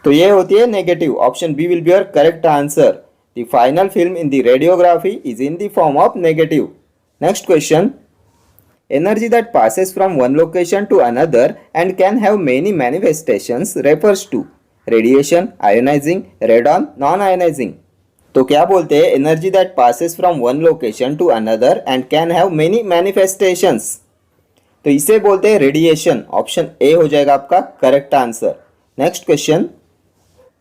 तो ये होती है negative, option B will be your correct answer. The final film in the radiography is in the form of negative. Next question. Energy that passes from one location to another and can have many manifestations refers to radiation, ionizing, radon, non-ionizing. तो क्या बोलते हैं energy that passes from one location to another and can have many manifestations, तो इसे बोलते हैं radiation, option A हो जाएगा आपका correct answer. Next question,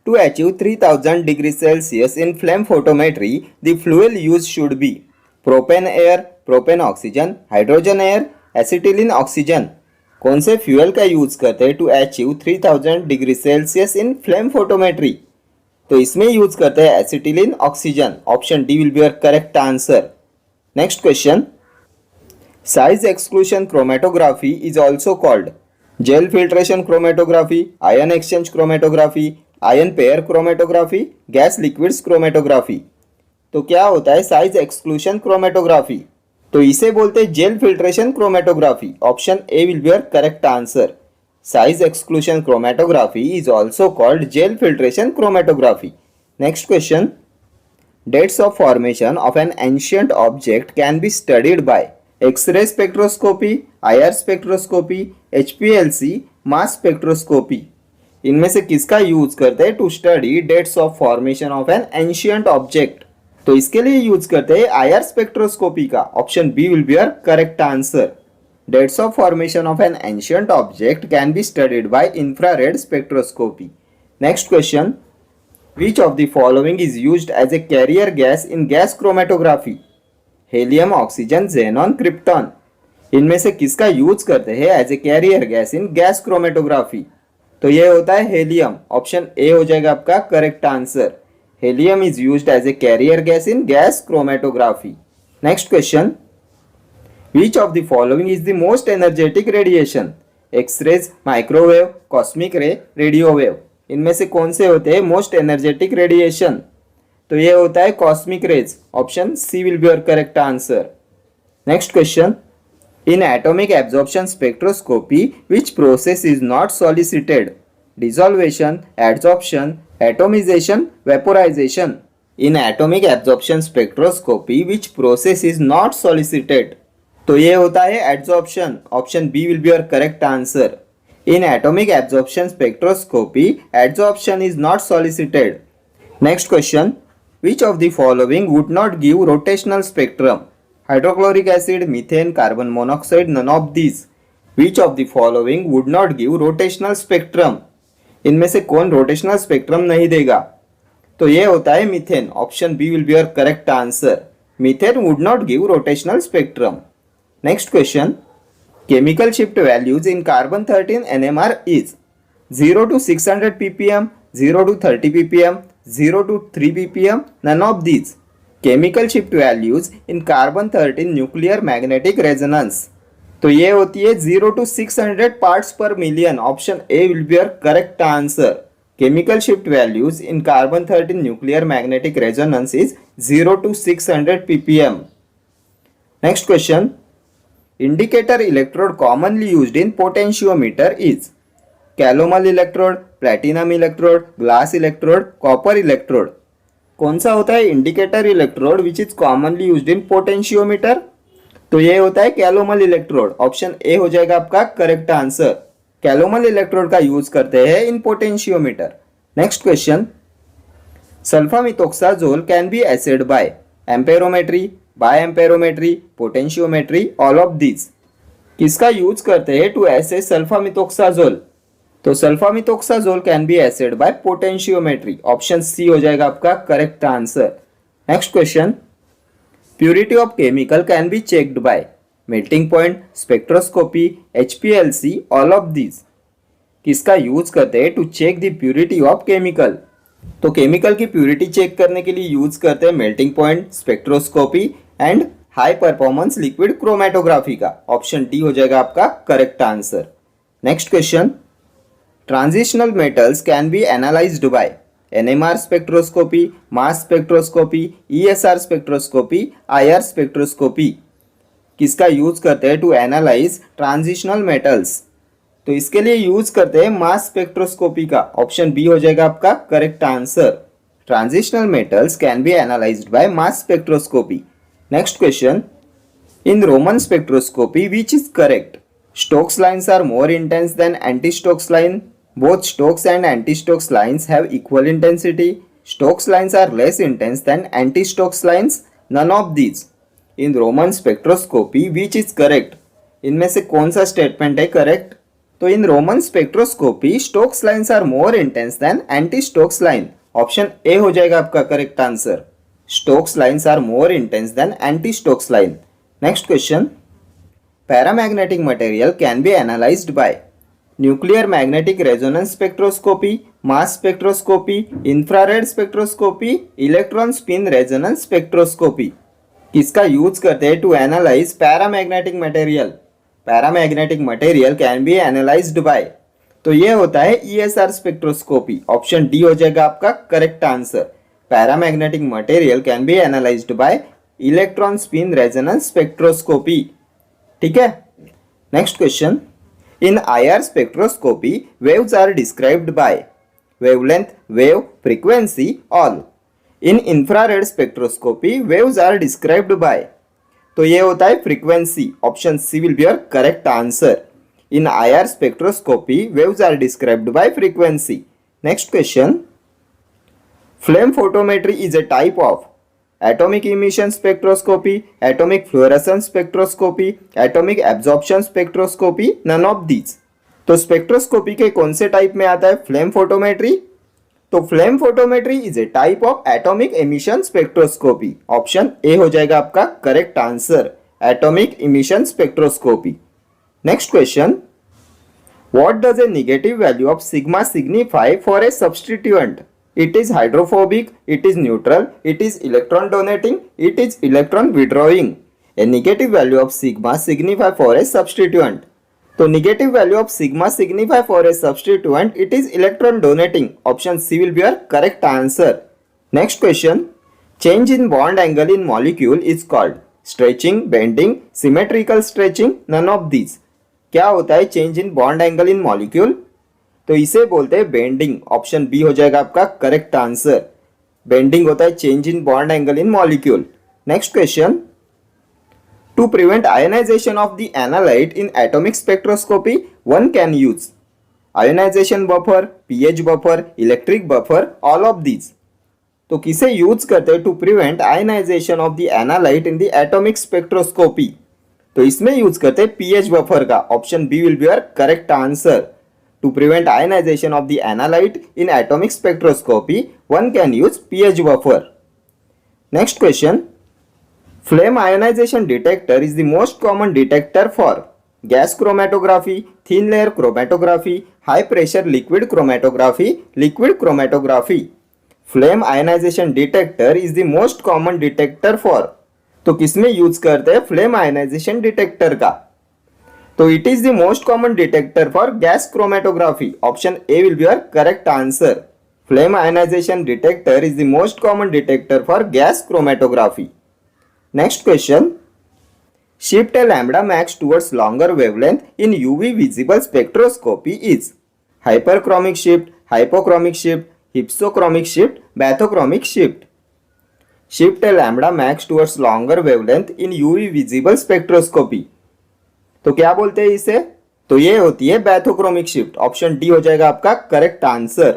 to achieve 3000 degree Celsius in flame photometry the fuel use should be propane air, propane oxygen, hydrogen air, acetylene oxygen. कौन से fuel का यूज करते हैं to achieve 3000 degree Celsius in flame photometry, तो इसमें use करते हैं acetylene oxygen, option D will be your correct answer. Next question, size exclusion chromatography is also called gel filtration chromatography, ion exchange chromatography, ion pair chromatography, gas liquids chromatography. तो क्या होता है size exclusion chromatography, तो इसे बोलते हैं gel filtration chromatography, option A will be your correct answer. Size exclusion chromatography is also called gel filtration chromatography. Next question, dates of formation of an ancient object can be studied by X-ray spectroscopy, IR spectroscopy, HPLC, mass spectroscopy. इनमें से किसका use करते हैं to study dates of formation of an ancient object, तो इसके लिए use करते हैं IR स्पेक्ट्रोस्कोपी का, option B will be your correct answer. Dates of formation of an ancient object can be studied by infrared spectroscopy. Next question, which of the following is used as a carrier gas in gas chromatography, helium, oxygen, xenon, krypton. इनमें से किसका use करते हैं as a carrier gas in gas chromatography, तो ये होता है helium, option A हो जाएगा आपका correct answer. Helium is used as a carrier gas in gas chromatography. Next question. Which of the following is the most energetic radiation? X-rays, microwave, cosmic ray, radio wave. इनमें से कौन से होते हैं most energetic radiation? तो ये होता है cosmic rays. Option C will be your correct answer. Next question, in atomic absorption spectroscopy which process is not solicited? Desolvation, adsorption, atomisation, vaporisation. In atomic absorption spectroscopy which process is not solicited? तो ये होता है adsorption. Option B will be your correct answer. In atomic absorption spectroscopy adsorption is not solicited. Next question, which of the following would not give rotational spectrum? Hydrochloric acid, methane, carbon monoxide, none of these. Which of the following would not give rotational spectrum? इनमें से कौन rotational spectrum नहीं देगा? तो ये होता है methane. Option B will be your correct answer. Methane would not give rotational spectrum. Next question, chemical shift values in carbon 13 NMR is 0 to 600 ppm, 0 to 30 ppm, 0 to 3 ppm, none of these. Chemical shift values in carbon 13 nuclear magnetic resonance. तो ये होती है 0 to 600 parts per million. Option A will be your correct answer. Chemical shift values in carbon 13 nuclear magnetic resonance is 0 to 600 ppm. Next question, indicator electrode commonly used in potentiometer is calomel electrode, platinum electrode, glass electrode, copper electrode. कौन सा होता है indicator electrode which is commonly used in potentiometer? तो ये होता है calomel electrode. Option A हो जाएगा आपका करेक्ट आंसर। कैलोमल इलेक्ट्रोड का यूज करते हैं in potentiometer. Next question, sulfamethoxazole can be assayed by amperometry, by amperometry, potentiometry, all of this. किसका यूज करते हैं टू एसेस सल्फामिथोक्साजोल? तो sulfamethoxazole can be assayed by potentiometry. Option C हो जाएगा आपका correct answer. Next question, purity of chemical can be checked by melting point, spectroscopy, HPLC, all of this. किसका use करते हैं to check the purity of chemical? तो chemical की purity check करने के लिए यूज करते हैं melting point, spectroscopy and high performance liquid chromatography का। ऑप्शन डी हो जाएगा आपका correct answer. Next question, transitional metals can be analyzed by NMR spectroscopy, mass spectroscopy, ESR spectroscopy, IR spectroscopy। किसका यूज करते हैं टू एनालाइज ट्रांजिशनल मेटल्स? तो इसके लिए यूज करते हैं मास स्पेक्ट्रोस्कोपी का। ऑप्शन बी हो जाएगा आपका correct answer. Transitional metals can be analysed by mass spectroscopy. Next question, in Roman spectroscopy which is correct? Stokes lines are more intense than anti-Stokes line. Both Stokes and anti-Stokes lines have equal intensity. Stokes lines are less intense than anti-Stokes lines. None of these. In Roman spectroscopy, which is correct? इनमें से कौन सा statement है correct? तो in Roman spectroscopy Stokes lines are more intense than anti-Stokes line. Option A हो जाएगा आपका correct answer. Stokes lines are more intense than anti-Stokes line. Next question. Paramagnetic material can be analyzed by nuclear magnetic resonance spectroscopy, mass spectroscopy, infrared spectroscopy, electron spin resonance spectroscopy। किसका use करते हैं to analyse paramagnetic material? Paramagnetic material can be analysed by, तो ये होता है ESR spectroscopy. Option D हो जाएगा आपका correct answer. Paramagnetic material can be analysed by electron spin resonance spectroscopy. ठीक है। Next question, in IR spectroscopy waves are described by wavelength, wave, frequency, all. In infrared spectroscopy waves are described by, तो ये होता है frequency. Option C will be your correct answer. In IR spectroscopy waves are described by frequency. Next question, flame photometry is a type of atomic emission spectroscopy, atomic fluorescence spectroscopy, atomic absorption spectroscopy, none of these। तो spectroscopy के कौन से type में आता है flame photometry? तो flame photometry is a type of atomic emission spectroscopy. Option A हो जाएगा आपका correct answer, atomic emission spectroscopy. Next question, what does a negative value of sigma signify for a substituent? It is hydrophobic, it is neutral, it is electron donating, it is electron withdrawing. A negative value of sigma signify for a substituent. तो negative value of sigma signify for a substituent it is electron donating option C will be your correct answer. Next question. Change in bond angle in molecule is called stretching, bending, symmetrical stretching, none of these. क्या होता है change in bond angle in molecule? तो इसे बोलते हैं bending. Option B हो जाएगा आपका करेक्ट आंसर. बेंडिंग होता है change in bond angle in molecule. Next question. To prevent ionization of the analyte in atomic spectroscopy one can use ionization buffer, pH buffer, electric buffer, all of these. तो किसे use करते हैं to prevent ionization of the analyte in the atomic spectroscopy? तो इसमें use करते हैं pH buffer का. Option B will be your correct answer. To prevent ionization of the analyte in atomic spectroscopy, one can use pH buffer. Next question. Flame ionization detector is the most common detector for gas chromatography, thin layer chromatography, high pressure liquid chromatography, liquid chromatography. Flame ionization detector is the most common detector for. तो किसमें use करते हैं flame ionization detector का? तो it is the most common detector for gas chromatography. Option A will be your correct answer. Flame ionization detector is the most common detector for gas chromatography. Next question. Shift a lambda max towards longer wavelength in UV visible spectroscopy is hyperchromic shift, hypochromic shift, hypsochromic shift, bathochromic shift. Shift a lambda max towards longer wavelength in UV visible spectroscopy. तो क्या बोलते हैं इसे? तो ये होती है bathochromic shift. Option D हो जाएगा आपका correct answer.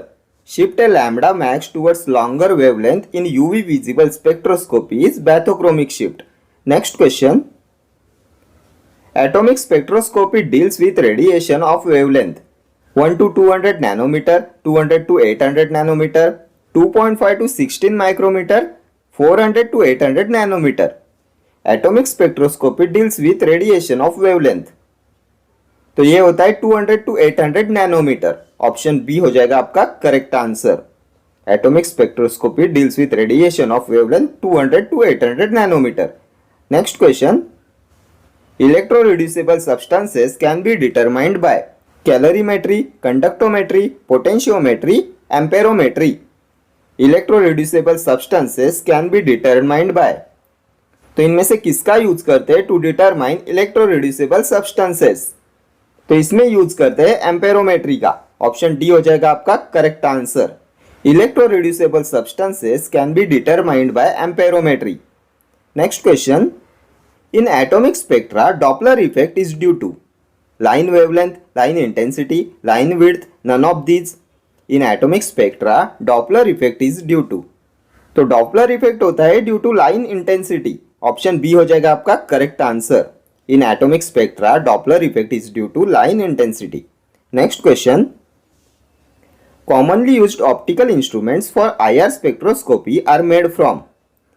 Shift a lambda max towards longer wavelength in UV visible spectroscopy is bathochromic shift. Next question. Atomic spectroscopy deals with radiation of wavelength 1 to 200 nanometer, 200 to 800 nanometer, 2.5 to 16 micrometer, 400 to 800 nanometer. Atomic spectroscopy deals with radiation of wavelength. तो ये होता है 200 to 800 nanometre. Option B हो जाएगा आपका correct answer. Atomic spectroscopy deals with radiation of wavelength 200 to 800 nanometre. Next question. Electroreducible substances can be determined by calorimetry, conductometry, potentiometry, amperometry. Electroreducible substances can be determined by. तो इनमें से किसका use करते हैं to determine इलेक्ट्रोरिड्यूसिबल substances? तो इसमें use करते हैं एम्पेरोमेट्री का. ऑप्शन डी हो जाएगा आपका correct answer. Electroreducible substances can be determined by amperometry. Next question. In atomic spectra Doppler effect is due to line wavelength, line intensity, line width, none of these. In atomic spectra Doppler effect is due to. तो Doppler effect होता है due to line intensity. Option B हो जाएगा आपका correct answer. In atomic spectra Doppler effect is due to line intensity. Next question. Commonly used optical instruments for IR spectroscopy are made from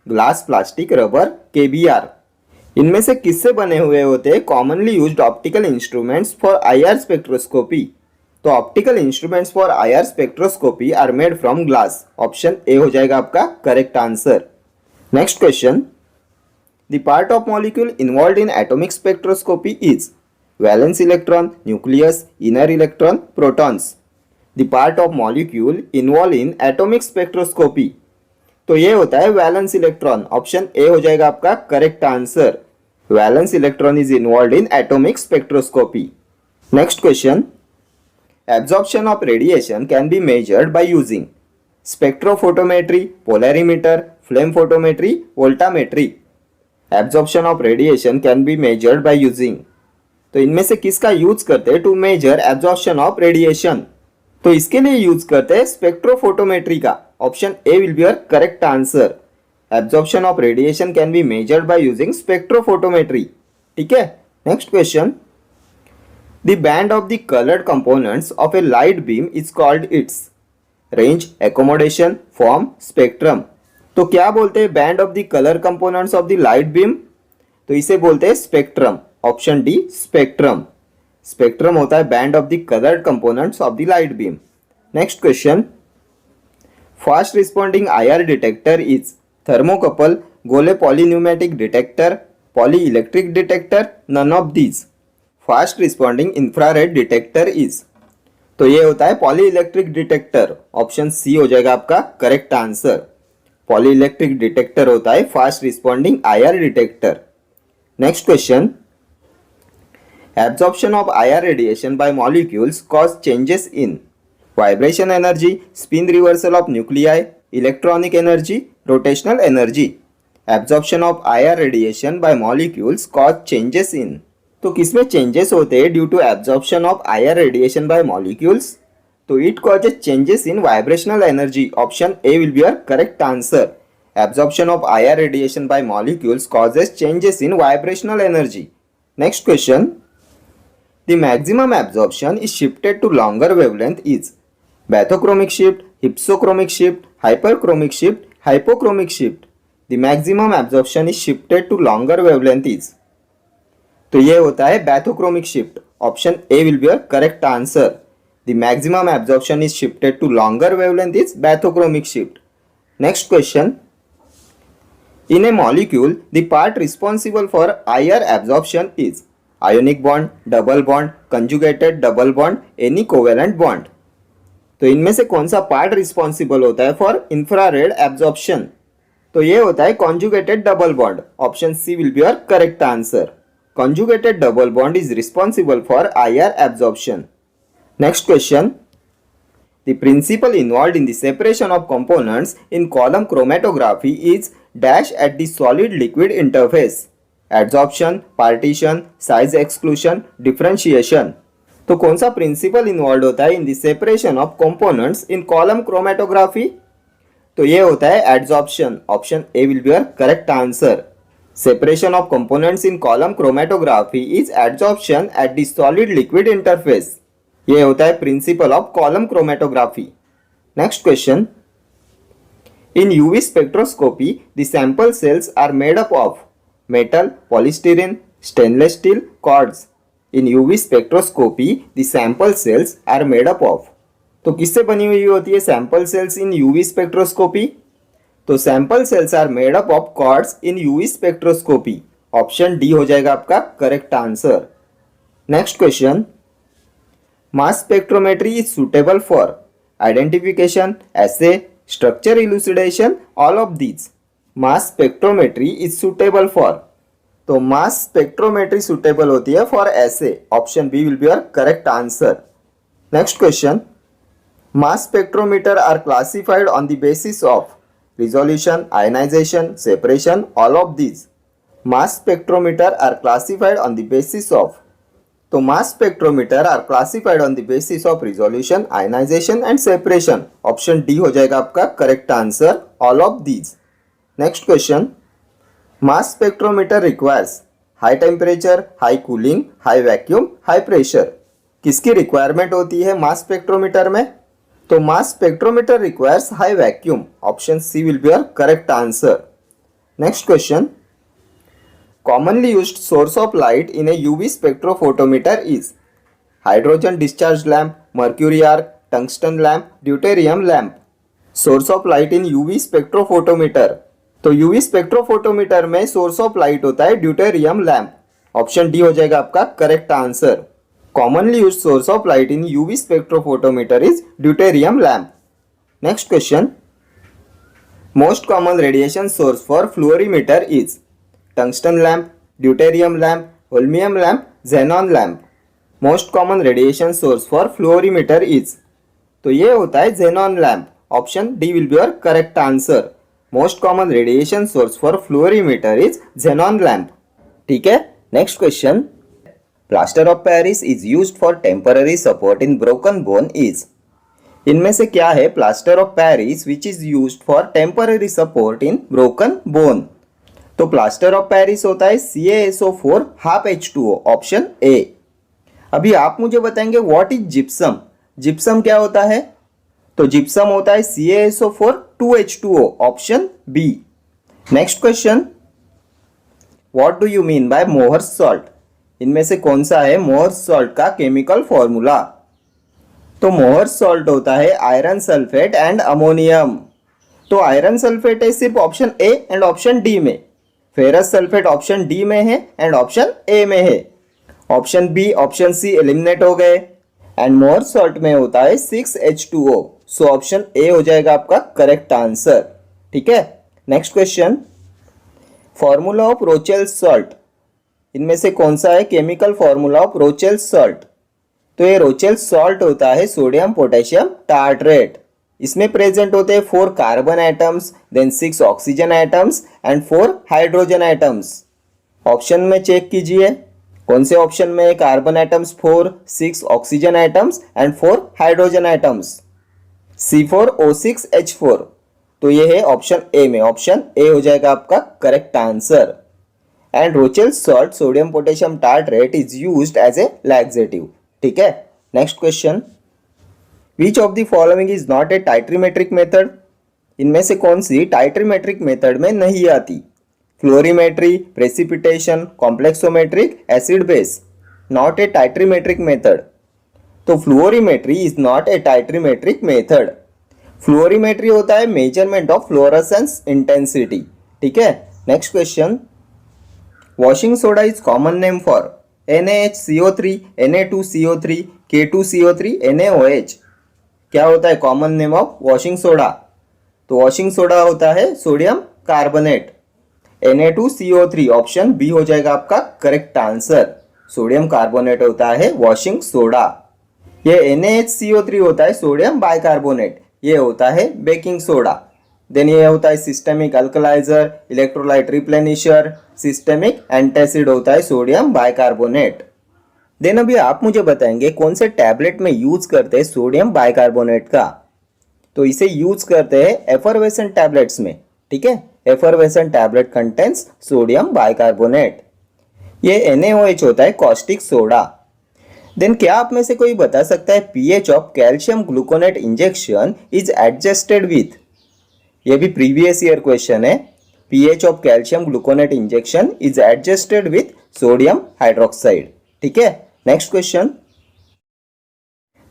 glass, plastic, rubber, KBr. इनमें से किससे बने हुए होते हैं commonly used optical instruments for IR spectroscopy? तो optical instruments for IR spectroscopy are made from glass. Option A हो जाएगा आपका correct answer. Next question. The part of molecule involved in atomic spectroscopy is valence electron, nucleus, inner electron, protons. The part of molecule involved in atomic spectroscopy. तो ये होता है valence electron. Option A हो जाएगा आपका correct answer. Valence electron is involved in atomic spectroscopy. Next question. Absorption of radiation can be measured by using spectrophotometry, polarimeter, flame photometry, voltammetry. Absorption of radiation can be measured by using. तो इनमें से किसका use करते हैं to measure absorption of radiation? तो इसके लिए use करते हैं स्पेक्ट्रोफोटोमेट्री का. Option A will be your correct answer. Absorption of radiation can be measured by using spectrophotometry. ठीक है. Next question. The band of the colored components of a light beam is called its range, accommodation, form, spectrum. तो क्या बोलते हैं band of the colour components of the light beam? तो इसे बोलते हैं spectrum. Option D spectrum. Spectrum होता है band of the coloured components of the light beam. Next question. Fast responding IR detector is thermocouple, Golay polypneumatic detector, poly electric detector, none of these. Fast responding infrared detector is? तो ये होता है poly electric detector. Option C हो जाएगा आपका correct answer. Poly electric detector होता है fast responding IR detector. Next question, absorption of IR radiation by molecules cause changes in vibration energy, spin reversal of nuclei, electronic energy, rotational energy. Absorption of IR radiation by molecules cause changes in, तो किसमें changes होते हैं due to absorption of IR radiation by molecules? तो it causes changes in vibrational energy. Option A will be your correct answer. Absorption of IR radiation by molecules causes changes in vibrational energy. Next question, the maximum absorption is shifted to longer wavelength is? Bathochromic shift, hypsochromic shift, hyperchromic shift, hypochromic shift. The maximum absorption is shifted to longer wavelength is, तो ये होता है bathochromic shift. Option A will be your correct answer. The maximum absorption is shifted to longer wavelength is bathochromic shift. Next question, in a molecule the part responsible for IR absorption is? Ionic bond, double bond, conjugated double bond, any covalent bond. तो इनमें से कौन सा part responsible होता है for infrared absorption? तो ये होता है conjugated double bond. Option C will be your correct answer. Conjugated double bond is responsible for IR absorption. Next question, the principle involved in the separation of components in column chromatography is dash at the solid liquid interface. Adsorption, partition, size exclusion, differentiation. तो कौन सा principal involve होता है in the separation of components in column chromatography? तो ये होता है adsorption. Option A will be your correct answer. Separation of components in column chromatography is adsorption at the solid liquid interface. ये होता है principle of column chromatography. Next question, in UV spectroscopy the sample cells are made up of metal, polystyrene, stainless steel, quartz. In UV spectroscopy the sample cells are made up of, तो किससे बनी हुई होती है sample cells in UV spectroscopy? तो sample cells are made up of quartz in UV spectroscopy. Option D हो जाएगा आपका correct answer. Next question, mass spectrometry is suitable for identification, assay, structure elucidation, all of these. Mass spectrometry is suitable for, तो mass spectrometry suitable होती है for assay. Option B will be your correct answer. Next question, mass spectrometer are classified on the basis of resolution, ionization, separation, all of these. Mass spectrometer are classified on the basis of, तो mass spectrometer are classified on the basis of resolution, ionization and separation. Option D हो जाएगा आपका correct answer, all of these. Next question, mass spectrometer requires high temperature, high cooling, high vacuum, high pressure. किसकी requirement होती है mass spectrometer में? तो mass spectrometer requires high vacuum. Option C will be your correct answer. Next question, commonly used source of light in a UV spectrophotometer is? Hydrogen discharge lamp, mercury arc, tungsten lamp, deuterium lamp. Source of light in UV spectrophotometer, तो UV spectrophotometer में source of light होता है deuterium lamp. Option D हो जाएगा आपका correct answer. Commonly used source of light in UV spectrophotometer is deuterium lamp. Next question, most common radiation source for fluorimeter is? Tungsten lamp, deuterium lamp, holmium lamp, xenon lamp. Most common radiation source for fluorimeter is, तो ये होता है xenon lamp. Option D will be your correct answer. Most common radiation source for fluorimeter is xenon lamp. ठीक है, next question, plaster of Paris is used for temporary support in broken bone is? इनमें से क्या है plaster of Paris which is used for temporary support in broken bone? तो plaster of Paris होता है CaSO4 half H2O। Option A. अभी आप मुझे बताएंगे व्हाट इज जिप्सम? जिप्सम क्या होता है? तो जिप्सम होता है CaSO4 2H2O। Option B. Next question, what do you mean by Mohr's salt? इनमें से कौन सा है मोहर्स सॉल्ट का केमिकल फॉर्मूला? तो मोहर्स सॉल्ट होता है आयरन सल्फेट एंड अमोनियम। तो आयरन सल्फेट है सिर्फ option A and option D में, फेरस सल्फेट ऑप्शन डी में है एंड ऑप्शन ए में है। Option B option C eliminate हो गए एंड मोर सॉल्ट में होता है 6H2O। सो ऑप्शन ए हो जाएगा आपका करेक्ट आंसर। ठीक है, next question, formula of Rochelle's salt, इनमें से कौन सा है chemical formula of Rochelle's salt? तो ये रोचेल्स सॉल्ट होता है सोडियम पोटेशियम टार्ट्रेट। इसमें प्रेजेंट होते हैं 4 carbon atoms, then 6 oxygen atoms and 4 hydrogen atoms. Option में चेक कीजिए कौन से ऑप्शन में carbon atoms 4, 6 oxygen atoms and 4 hydrogen atoms. C4O6H4, तो ये है ऑप्शन ए में, ऑप्शन ए हो जाएगा आपका correct answer. And Rochelle's salt sodium potassium tartrate is used as a laxative. ठीक है, next question, which of the following is not a titrimetric method? इनमें से कौन सी टाइट्रीमेट्रिक मेथड में नहीं आती? Fluorimetry, precipitation, complexometric, acid base. Not a titrimetric method, तो fluorimetry is not a titrimetric method. Fluorimetry होता है मेजरमेंट ऑफ फ्लोरेसेंस इंटेंसिटी। ठीक है, next question, washing soda is common name for NaHCO3, Na2CO3, K2CO3, NaOH। क्या होता है common name of washing soda? तो washing soda होता है sodium carbonate. Na2CO3 option B हो जाएगा आपका करेक्ट आंसर। सोडियम कार्बोनेट होता है वॉशिंग सोडा। ये NaHCO3 होता है सोडियम बाइकार्बोनेट, ये होता है बेकिंग सोडा। देन ये होता है सिस्टेमिक अल्कलाइजर, इलेक्ट्रोलाइट रिप्लेनिशर, सिस्टेमिक एंटासिड होता है सोडियम बाइकार्बोनेट। देन अभी आप मुझे बताएंगे कौन से टैबलेट में यूज करते हैं सोडियम बाइकार्बोनेट का? तो इसे यूज करते हैं एफरवेसेंट टैबलेट्स में। ठीक है, effervescent tablet contains sodium bicarbonate. ये NaOH होता है कॉस्टिक सोडा। देन क्या आप में से कोई बता सकता है pH of calcium gluconate injection is adjusted with? ये भी प्रीवियस ईयर क्वेश्चन है। pH of calcium gluconate injection is adjusted with sodium hydroxide. ठीक है, next question,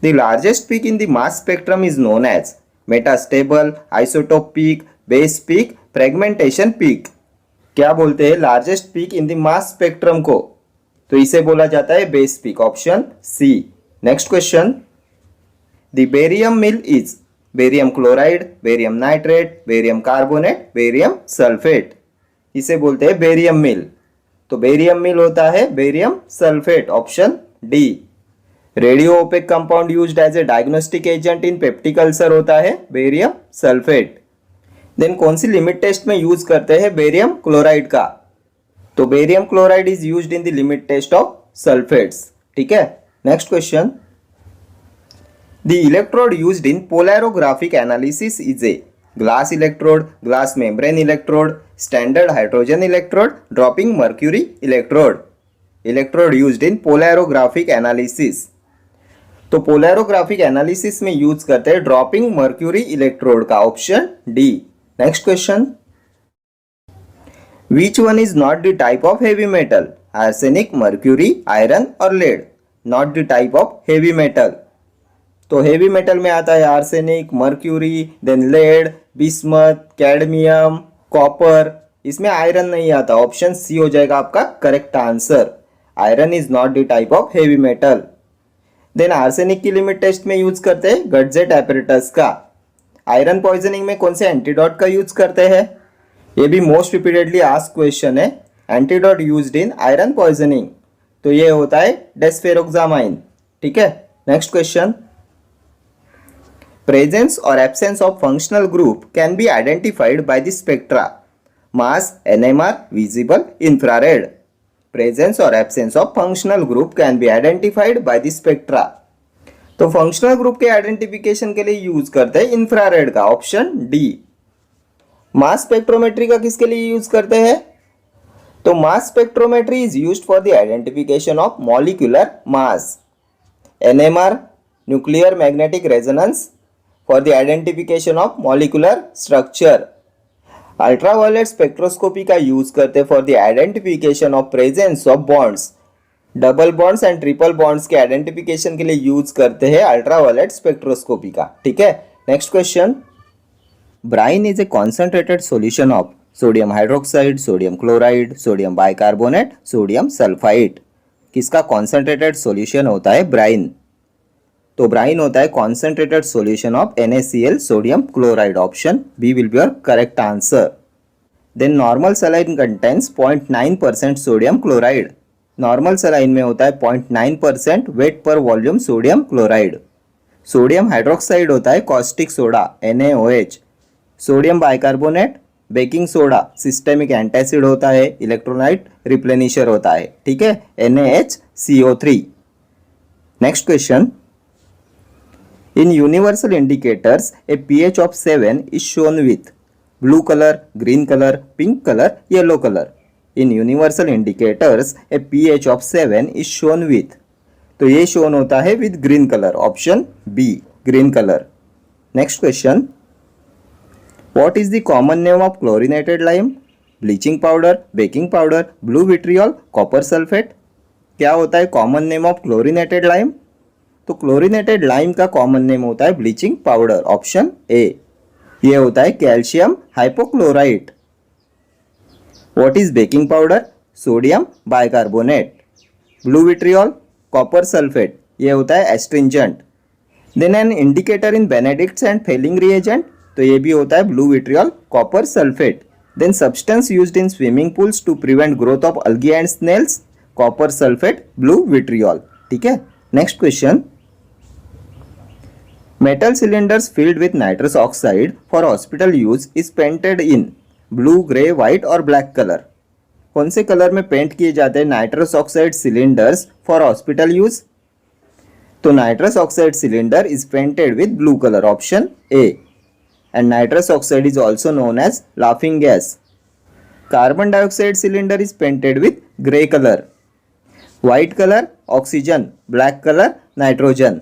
the largest peak in the mass spectrum is known as metastable, isotope peak, base peak, fragmentation peak. क्या बोलते हैं largest peak in the mass spectrum को? तो इसे बोला जाता है base peak, option C. Next question, the barium mill is barium chloride, barium nitrate, barium carbonate, barium sulphate. इसे बोलते हैं बेरियम मिल। तो बेरियम मिल होता है barium sulphate, option D. Radio opaque compound used as a diagnostic agent in peptic ulcer होता है barium sulphate. Then कौन सी लिमिट टेस्ट में यूज करते हैं बेरियम क्लोराइड का? तो barium chloride is used in the limit test of sulphates. ठीक है, next question, the electrode used in polarographic analysis is a glass electrode, glass membrane electrode, standard hydrogen electrode, dropping mercury electrode। electrode used in polarographic analysis, तो पोलैरोग्राफिक analysis में use करते हैं dropping mercury electrode का, option D. Next question, which one is not the type of heavy metal? Arsenic, mercury, iron और lead. Not the type of heavy metal, तो heavy metal में आता है arsenic, mercury, then lead, bismuth, cadmium, copper. इसमें iron नहीं आता, option C हो जाएगा आपका correct answer. Iron is not the type of heavy metal. Then arsenic की लिमिट टेस्ट में यूज करते हैं गटजेट एपरेटस का। आयरन पॉइजनिंग में कौन से एंटीडोट का यूज करते हैं? ये भी मोस्ट रिपीटेडली आस्क्ड क्वेश्चन है। Antidote used in iron poisoning, तो ये होता है डेस्फेरोक्सामाइन। ठीक है, next question, presence or absence of functional group can be identified by the spectra mass, NMR, visible, infrared। presence or absence of functional group can be identified by the spectra, तो functional group के identification के लिए use करते हैं infrared का, option D. Mass spectrometry का किसके लिए यूज करते हैं? तो mass spectrometry is used for the identification of molecular mass. NMR, nuclear magnetic resonance, for the identification of molecular structure। Ultraviolet spectroscopy का यूज करते for the identification of presence of bonds. Double bonds and triple bonds के identification के लिए use करते हैं ultraviolet spectroscopy का। ठीक है, next question, brine is a concentrated solution of sodium hydroxide, sodium chloride, sodium bicarbonate, sodium sulphide. किसका concentrated solution होता है? ब्राइन। तो ब्राइन होता है concentrated solution of NaCl sodium chloride. Option B will be your correct answer. Then normal saline contains 0.9% sodium chloride. Normal saline में होता है 0.9% weight per volume sodium chloride. Sodium hydroxide होता है caustic soda NaOH। Sodium bicarbonate baking soda systemic antacid होता है, electrolyte रिप्लेनिशर होता है, ठीक है, NaHCO3। Next question, in universal indicators A pH of 7 is shown with blue color, green color, pink color, yellow color। In universal indicators A pH of 7 is shown with, तो ये shown होता है with green colour. Option B green colour. Next question, what is the common name of chlorinated lime? Bleaching powder, baking powder, blue vitriol, copper sulphate. क्या होता है common name of chlorinated lime? तो chlorinated lime का common name होता है bleaching powder. Option A. ये होता है calcium hypochlorite. What is baking powder? Sodium bicarbonate. Blue vitriol, copper sulphate, ये होता है astringent. Then N indicator in Benedict's and Fehling reagent, तो ये भी होता है blue vitriol, copper sulphate. Then substance used in swimming pools to prevent growth of algae and snails, copper sulphate, blue vitriol, ठीक है। Next question, metal cylinders filled with nitrous oxide for hospital use is painted in blue, grey, white और black color। कौन से colour में paint किए जाते हैं nitrous oxide cylinders for hospital use? तो nitrous oxide cylinder is painted with blue colour. Option A. And nitrous oxide is also known as laughing gas. Carbon dioxide cylinder is painted with grey colour. White colour oxygen, black colour nitrogen.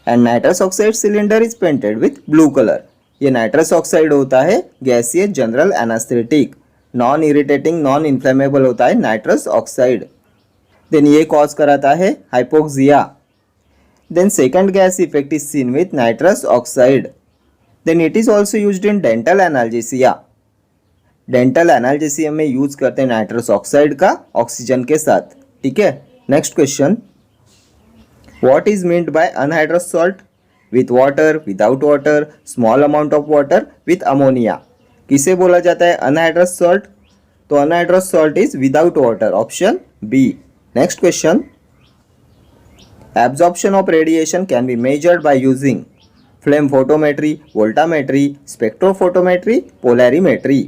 And nitrous oxide cylinder is painted with blue colour. ये nitrous oxide होता है गैसीय general anaesthetic, non irritating, non inflammable होता है nitrous oxide. Then ये cause कराता है hypoxia. Then second gas effect is seen with nitrous oxide. Then it is also used in dental analgesia. Dental analgesia में use करते हैं nitrous oxide का oxygen के साथ, ठीक है। Next question, What is meant by anhydrous salt? With water, without water, small amount of water, with ammonia। किसे बोला जाता है anhydrous salt? तो anhydrous salt is without water। Option B. Next question, absorption of radiation can be measured by using flame photometry, voltammetry, spectrophotometry, polarimetry।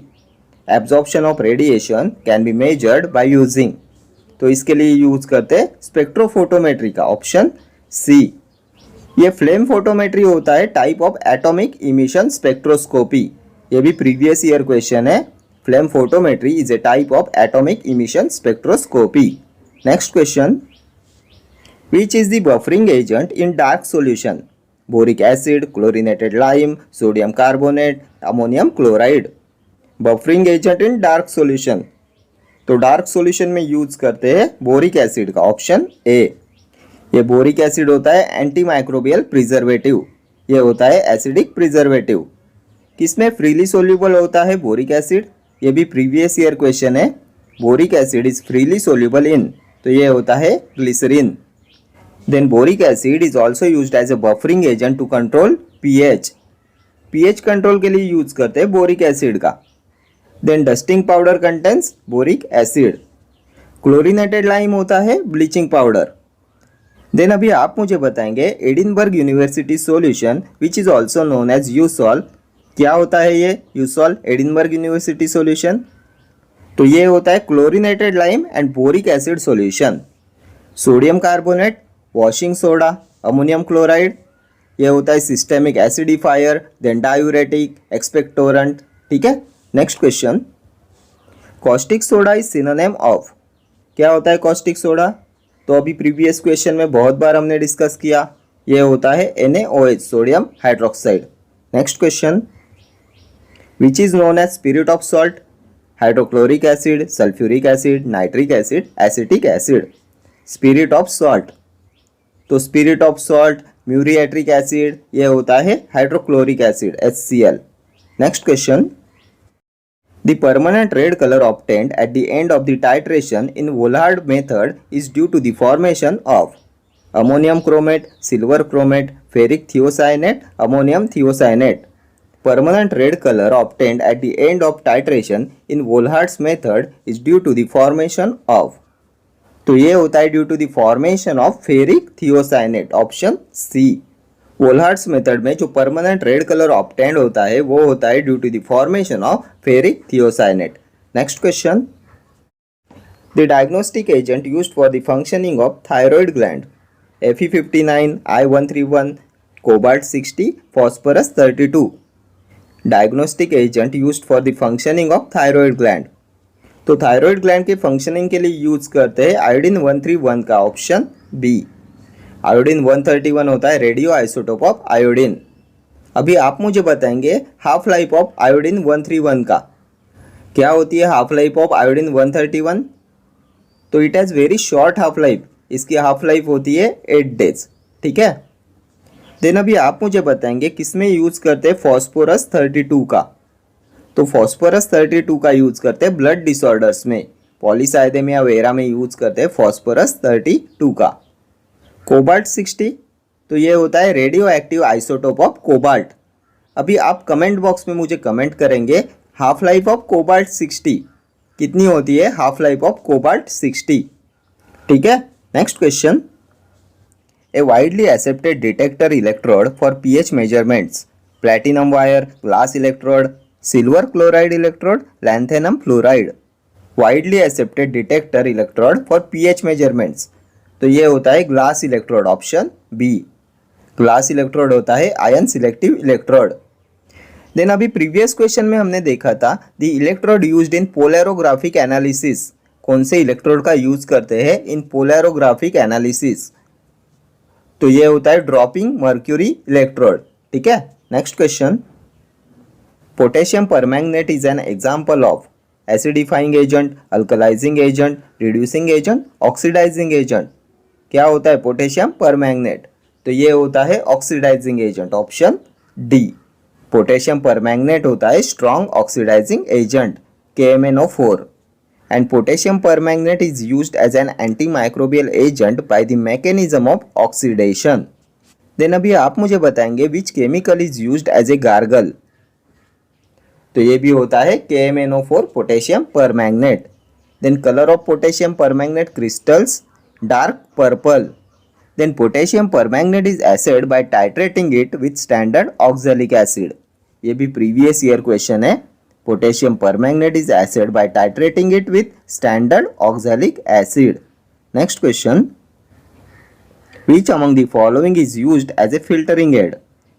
absorption of radiation can be measured by using, तो इसके लिए use करते हैं spectrophotometry का। Option C. ये flame photometry होता है type of atomic emission spectroscopy. ये भी प्रीवियस ईयर क्वेश्चन है। Flame photometry is a type of atomic emission spectroscopy. Next question, which is the buffering agent in dark solution? Boric acid, chlorinated lime, sodium carbonate, ammonium chloride. Buffering agent in dark solution, तो dark solution में use करते हैं boric acid का। Option A. ये boric acid होता है anti microbial preservative. ये होता है एसिडिक प्रिजर्वेटिव। किसमें फ्रीली सोल्यूबल होता है बोरिक एसिड? ये भी प्रीवियस ईयर क्वेश्चन है। Boric acid is freely soluble in, तो ये होता है glycerine. Then boric acid is also used as a buffering agent to control pH. PH control के लिए यूज करते हैं बोरिक एसिड का। Then dusting powder contains boric acid. Chlorinated lime होता है ब्लीचिंग पाउडर। देन अभी आप मुझे बताएंगे Edinburgh University solution which is also known as Eusol. क्या होता है ये यूसॉल, एडिनबर्ग यूनिवर्सिटी सॉल्यूशन? तो ये होता है chlorinated lime and boric acid solution. Sodium carbonate, washing soda, ammonium chloride, ये होता है systemic acidifier, then diuretic, expectorant, ठीक है। Next question, caustic soda is synonym of. क्या होता है कॉस्टिक सोडा? तो अभी प्रीवियस क्वेश्चन में बहुत बार हमने डिस्कस किया। ये होता है NaOH, sodium hydroxide. Next question, which is known as spirit of salt? Hydrochloric acid, sulphuric acid, nitric acid, acetic acid. Spirit of salt, तो spirit of salt, muriatic acid, ये होता है hydrochloric acid HCl। Next question, The permanent red color obtained at the end of the titration in Vollard method is due to the formation of ammonium chromate, silver chromate, ferric thiocyanate, ammonium thiocyanate. Permanent red color obtained at the end of titration in Vollard's method is due to the formation of, तो ये होता है due to the formation of ferric thiocyanate, option C. Volhard's method में जो permanent red colour obtained होता है वो होता है due to the formation of ferric thiocyanate. Next question, the diagnostic agent used for the functioning of thyroid gland, Fe59, I131, cobalt 60, phosphorus 32. Diagnostic agent used for the functioning of thyroid gland, तो thyroid gland के functioning के लिए use करते हैं iodine 131 का, option B. Iodine 131 होता है radio isotope of iodine. अभी आप मुझे बताएंगे हाफ लाइफ ऑफ आयोडीन 131 का, क्या होती है हाफ लाइफ ऑफ आयोडीन 131? तो it has very short half life, इसकी हाफ लाइफ होती है 8 डेज, ठीक है। देन अभी आप मुझे बताएंगे किसमें यूज करते हैं फॉस्फोरस 32 का, तो फॉस्फोरस 32 का यूज करते हैं ब्लड डिसऑर्डर्स में, पॉलीसाइथेमिया वेरा में यूज करते हैं फॉस्फोरस 32 का। कोबाल्ट 60, तो ये होता है radio active isotope of cobalt. अभी आप कमेंट बॉक्स में मुझे कमेंट करेंगे हाफ लाइफ ऑफ कोबाल्ट 60 कितनी होती है, हाफ लाइफ ऑफ कोबाल्ट 60, ठीक है। Next question, a widely accepted detector electrode for pH measurements, platinum wire, glass electrode, silver chloride electrode, lanthanum fluoride. Widely accepted detector electrode for pH measurements, तो ये होता है glass electrode, option B. Glass electrode होता है ion selective electrode. Then अभी previous question में हमने देखा था the electrode used in polarographic analysis, कौन से इलेक्ट्रोड का यूज करते हैं इन पोलैरोग्राफिक एनालिसिस, तो ये होता है ड्रॉपिंग मर्क्यूरी इलेक्ट्रोड, ठीक है। Next question, potassium permanganate is an example of acidifying agent, alkalising agent, reducing agent, oxidising agent. क्या होता है पोटेशियम परमैंगनेट, तो ये होता है oxidising agent, option D. Potassium permanganate होता है strong oxidising agent, KMnO4, and potassium permanganate is used as an antimicrobial agent by the mechanism of oxidation. Then अभी आप मुझे बताएंगे which chemical is used as a gargle, तो ये भी होता है KMnO4 potassium permanganate. Then color of potassium permanganate crystals dark purple. Then potassium permanganate is acid by titrating it with standard oxalic acid. ये भी previous year question है। Potassium permanganate is acid by titrating it with standard oxalic acid. Next question, which among the following is used as a filtering aid?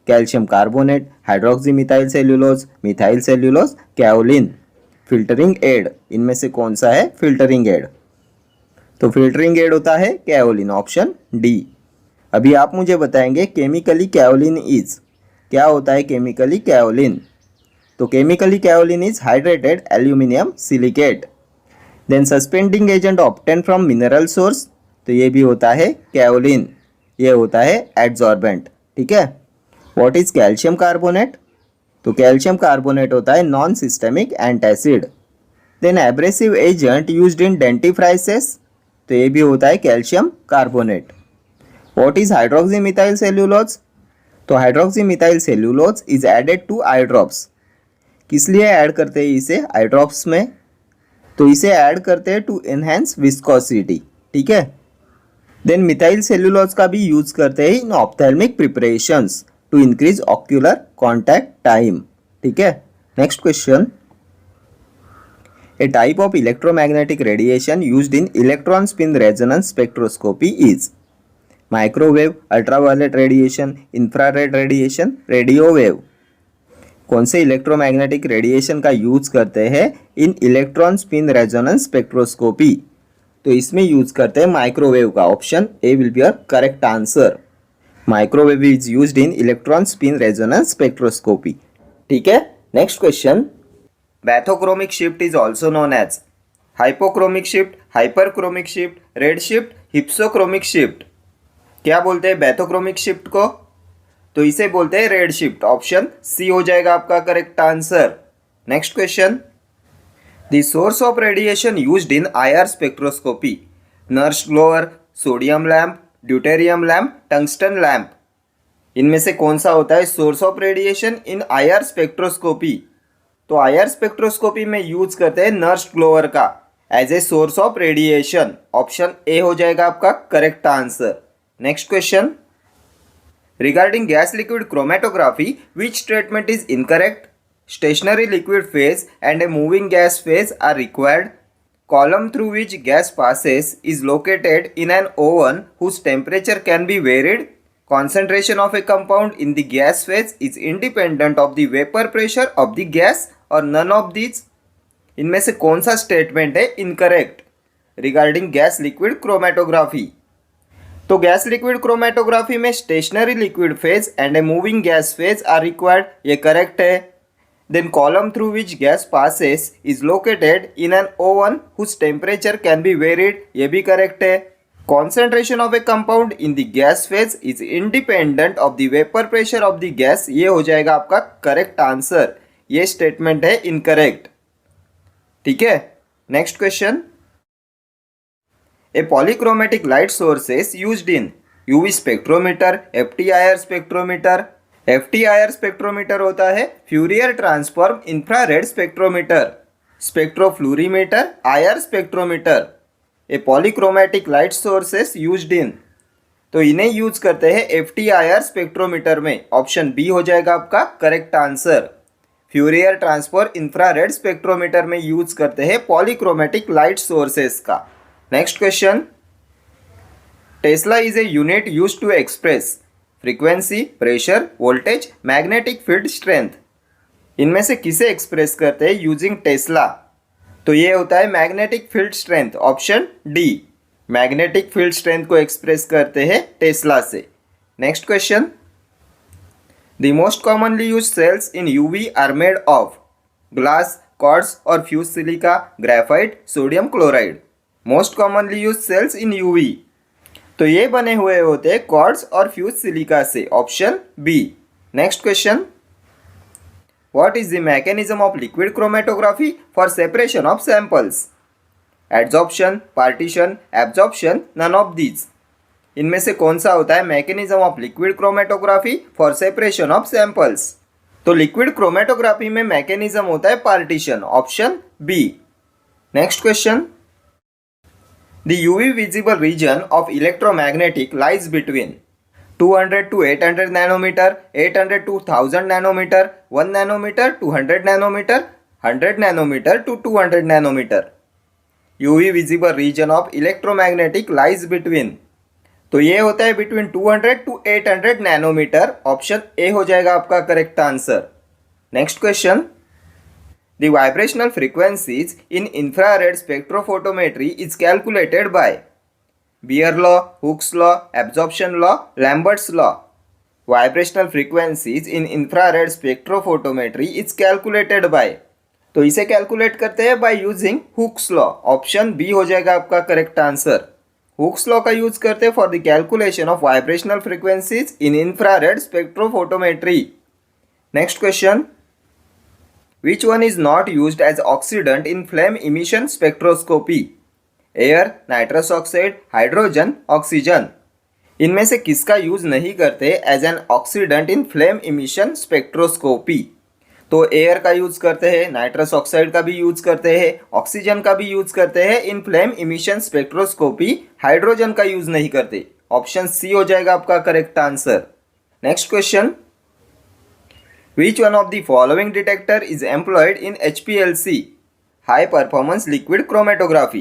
Calcium carbonate, hydroxymethyl cellulose, methyl cellulose, kaolin. Filtering aid, इनमें से कौन सा है filtering aid? तो filtering aid होता है kaolin, option D. अभी आप मुझे बताएंगे केमिकली kaolin is, क्या होता है केमिकली kaolin? तो chemically kaolin is hydrated aluminium silicate. Then suspending agent obtain from mineral source, तो ये भी होता है kaolin, ये होता है एड्सॉर्बेंट, ठीक है। व्हाट इज कैल्शियम कार्बोनेट, तो कैल्शियम कार्बोनेट होता है non systemic antacid. Then abrasive agent used in dentifrices, तो ये भी होता है calcium carbonate. What is hydroxymethyl cellulose, तो hydroxymethyl cellulose is added to eye drops, किस लिए ऐड करते हैं इसे आई ड्रॉप्स में, तो इसे ऐड करते हैं टू एनहेंस विस्कोसिटी, ठीक है। देन मिथाइल सेल्यूलोज का भी यूज करते हैं in ophthalmic preparations to increase ocular contact time, ठीक है। Next question, a type of electromagnetic radiation used in electron spin resonance spectroscopy is microwave, ultraviolet radiation, infrared radiation, radio wave. कौन से electromagnetic radiation का use करते हैं in electron spin resonance spectroscopy, तो इसमें use करते हैं माइक्रोवेव का, option A will be your correct answer. Microwave is used in electron spin resonance spectroscopy, ठीक है। Next question, bathochromic shift is also known as hypochromic shift, hyperchromic shift, red shift, hypsochromic shift. क्या बोलते हैं bathochromic shift को, तो इसे बोलते हैं रेड शिफ्ट, ऑप्शन सी हो जाएगा आपका correct answer. Next question, The source of radiation used in IR spectroscopy: Nernst blower, sodium lamp, deuterium lamp, tungsten lamp. इनमें से कौन सा होता है source of radiation in IR spectroscopy? तो IR स्पेक्ट्रोस्कोपी में यूज करते हैं नर्स्ट ब्लोअर का as a source of radiation. Option A हो जाएगा आपका correct answer. Next question, regarding gas liquid chromatography which statement is incorrect? Stationary liquid phase and a moving gas phase are required. Column through which gas passes is located in an oven whose temperature can be varied. Concentration of a compound in the gas phase is independent of the vapor pressure of the gas or none of these. इनमें से कौन सा statement है incorrect regarding gas liquid chromatography? तो gas liquid chromatography में stationary liquid phase and a moving gas phase are required, ये correct है। Then column through which gas passes is located in an oven whose temperature can be varied, ये भी correct है। Concentration of a compound in the gas phase is independent of the vapor pressure of the gas, ये हो जाएगा आपका correct answer. ये statement है incorrect. ठीक है, next question, a polychromatic light sources used in UV spectrometer, FTIR spectrometer. FTIR spectrometer होता है Fourier transform infrared spectrometer, spectrofluorimeter, IR spectrometer. A polychromatic light sources used in, तो इन्हें use करते हैं FTIR स्पेक्ट्रोमीटर में। Option B हो जाएगा आपका correct answer. Fourier transform infrared spectrometer में यूज करते हैं पॉलीक्रोमेटिक लाइट सोर्सेस का। Next question, Tesla is a unit used to express frequency, pressure, voltage, magnetic field strength. इनमें से किसे एक्सप्रेस करते हैं यूजिंग टेस्ला? तो ये होता है magnetic field strength. Option D, magnetic field strength को एक्सप्रेस करते हैं टेस्ला से। Next question, the most commonly use cells in UV are made of glass, quartz और fuse silica, graphite, sodium chloride. Most commonly use cells in UV, तो ये बने हुए होते हैं क्वार्ट्ज और फ्यूज सिलिका से। Option B. Next question, what is the mechanism of liquid chromatography for separation of samples? Adsorption, partition, absorption, none of these. इनमें से कौन सा होता है mechanism of liquid chromatography for separation of samples? तो liquid chromatography में mechanism होता है partition. Option B. Next question, the UV visible region of electromagnetic lies between 200 to 800 nanometer, 800 to 1000 nanometer, 1 nanometer to 100 nanometer, 100 nanometer to 200 nanometer. UV visible region of electromagnetic lies between, तो ये होता है between 200 to 800 nanometer। Option A हो जाएगा आपका correct answer. Next question, the vibrational frequencies in infrared spectrophotometry is calculated by Beer law, Hooke's law, absorption law, Lambert's law. Vibrational frequencies in infrared spectrophotometry is calculated by, तो इसे calculate करते हैं by using Hooke's law। Option B हो जाएगा आपका correct answer. Hooke's law का use करते हैं for the calculation of vibrational frequencies in infrared spectrophotometry. Next question, which one is not used as oxidant in flame emission spectroscopy? Air, nitrous oxide, hydrogen, oxygen। इनमें से किसका use नहीं करते as an oxidant in flame emission spectroscopy? तो air का use करते हैं, nitrous oxide का भी यूज करते हैं, ऑक्सीजन का भी यूज करते हैं इन फ्लेम इमिशन स्पेक्ट्रोस्कोपी। हाइड्रोजन का यूज नहीं करते। ऑप्शन सी हो जाएगा आपका correct answer. Next question, which one of the following detector is employed in HPLC, high performance liquid chromatography?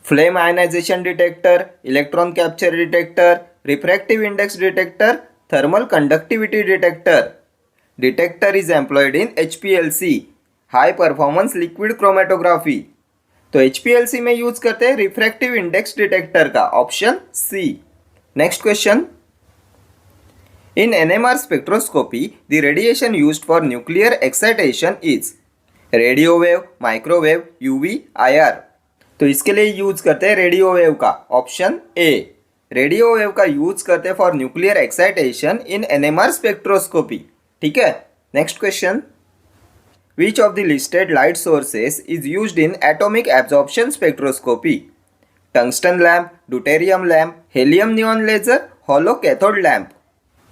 Flame ionization detector, electron capture detector, refractive index detector, thermal conductivity detector. Detector is employed in HPLC, high performance liquid chromatography। तो HPLC में use करते हैं refractive index detector का। Option C. Next question, in NMR spectroscopy, the radiation used for nuclear excitation is radio wave, microwave, UV, IR। तो इसके लिए use करते हैं रेडियो वेव का। ऑप्शन ए, रेडियो वेव का यूज करते हैं for nuclear excitation in NMR spectroscopy. ठीक है, next question, Which of the listed light sources is used in atomic absorption spectroscopy? Tungsten lamp, deuterium lamp, helium neon laser, hollow cathode lamp.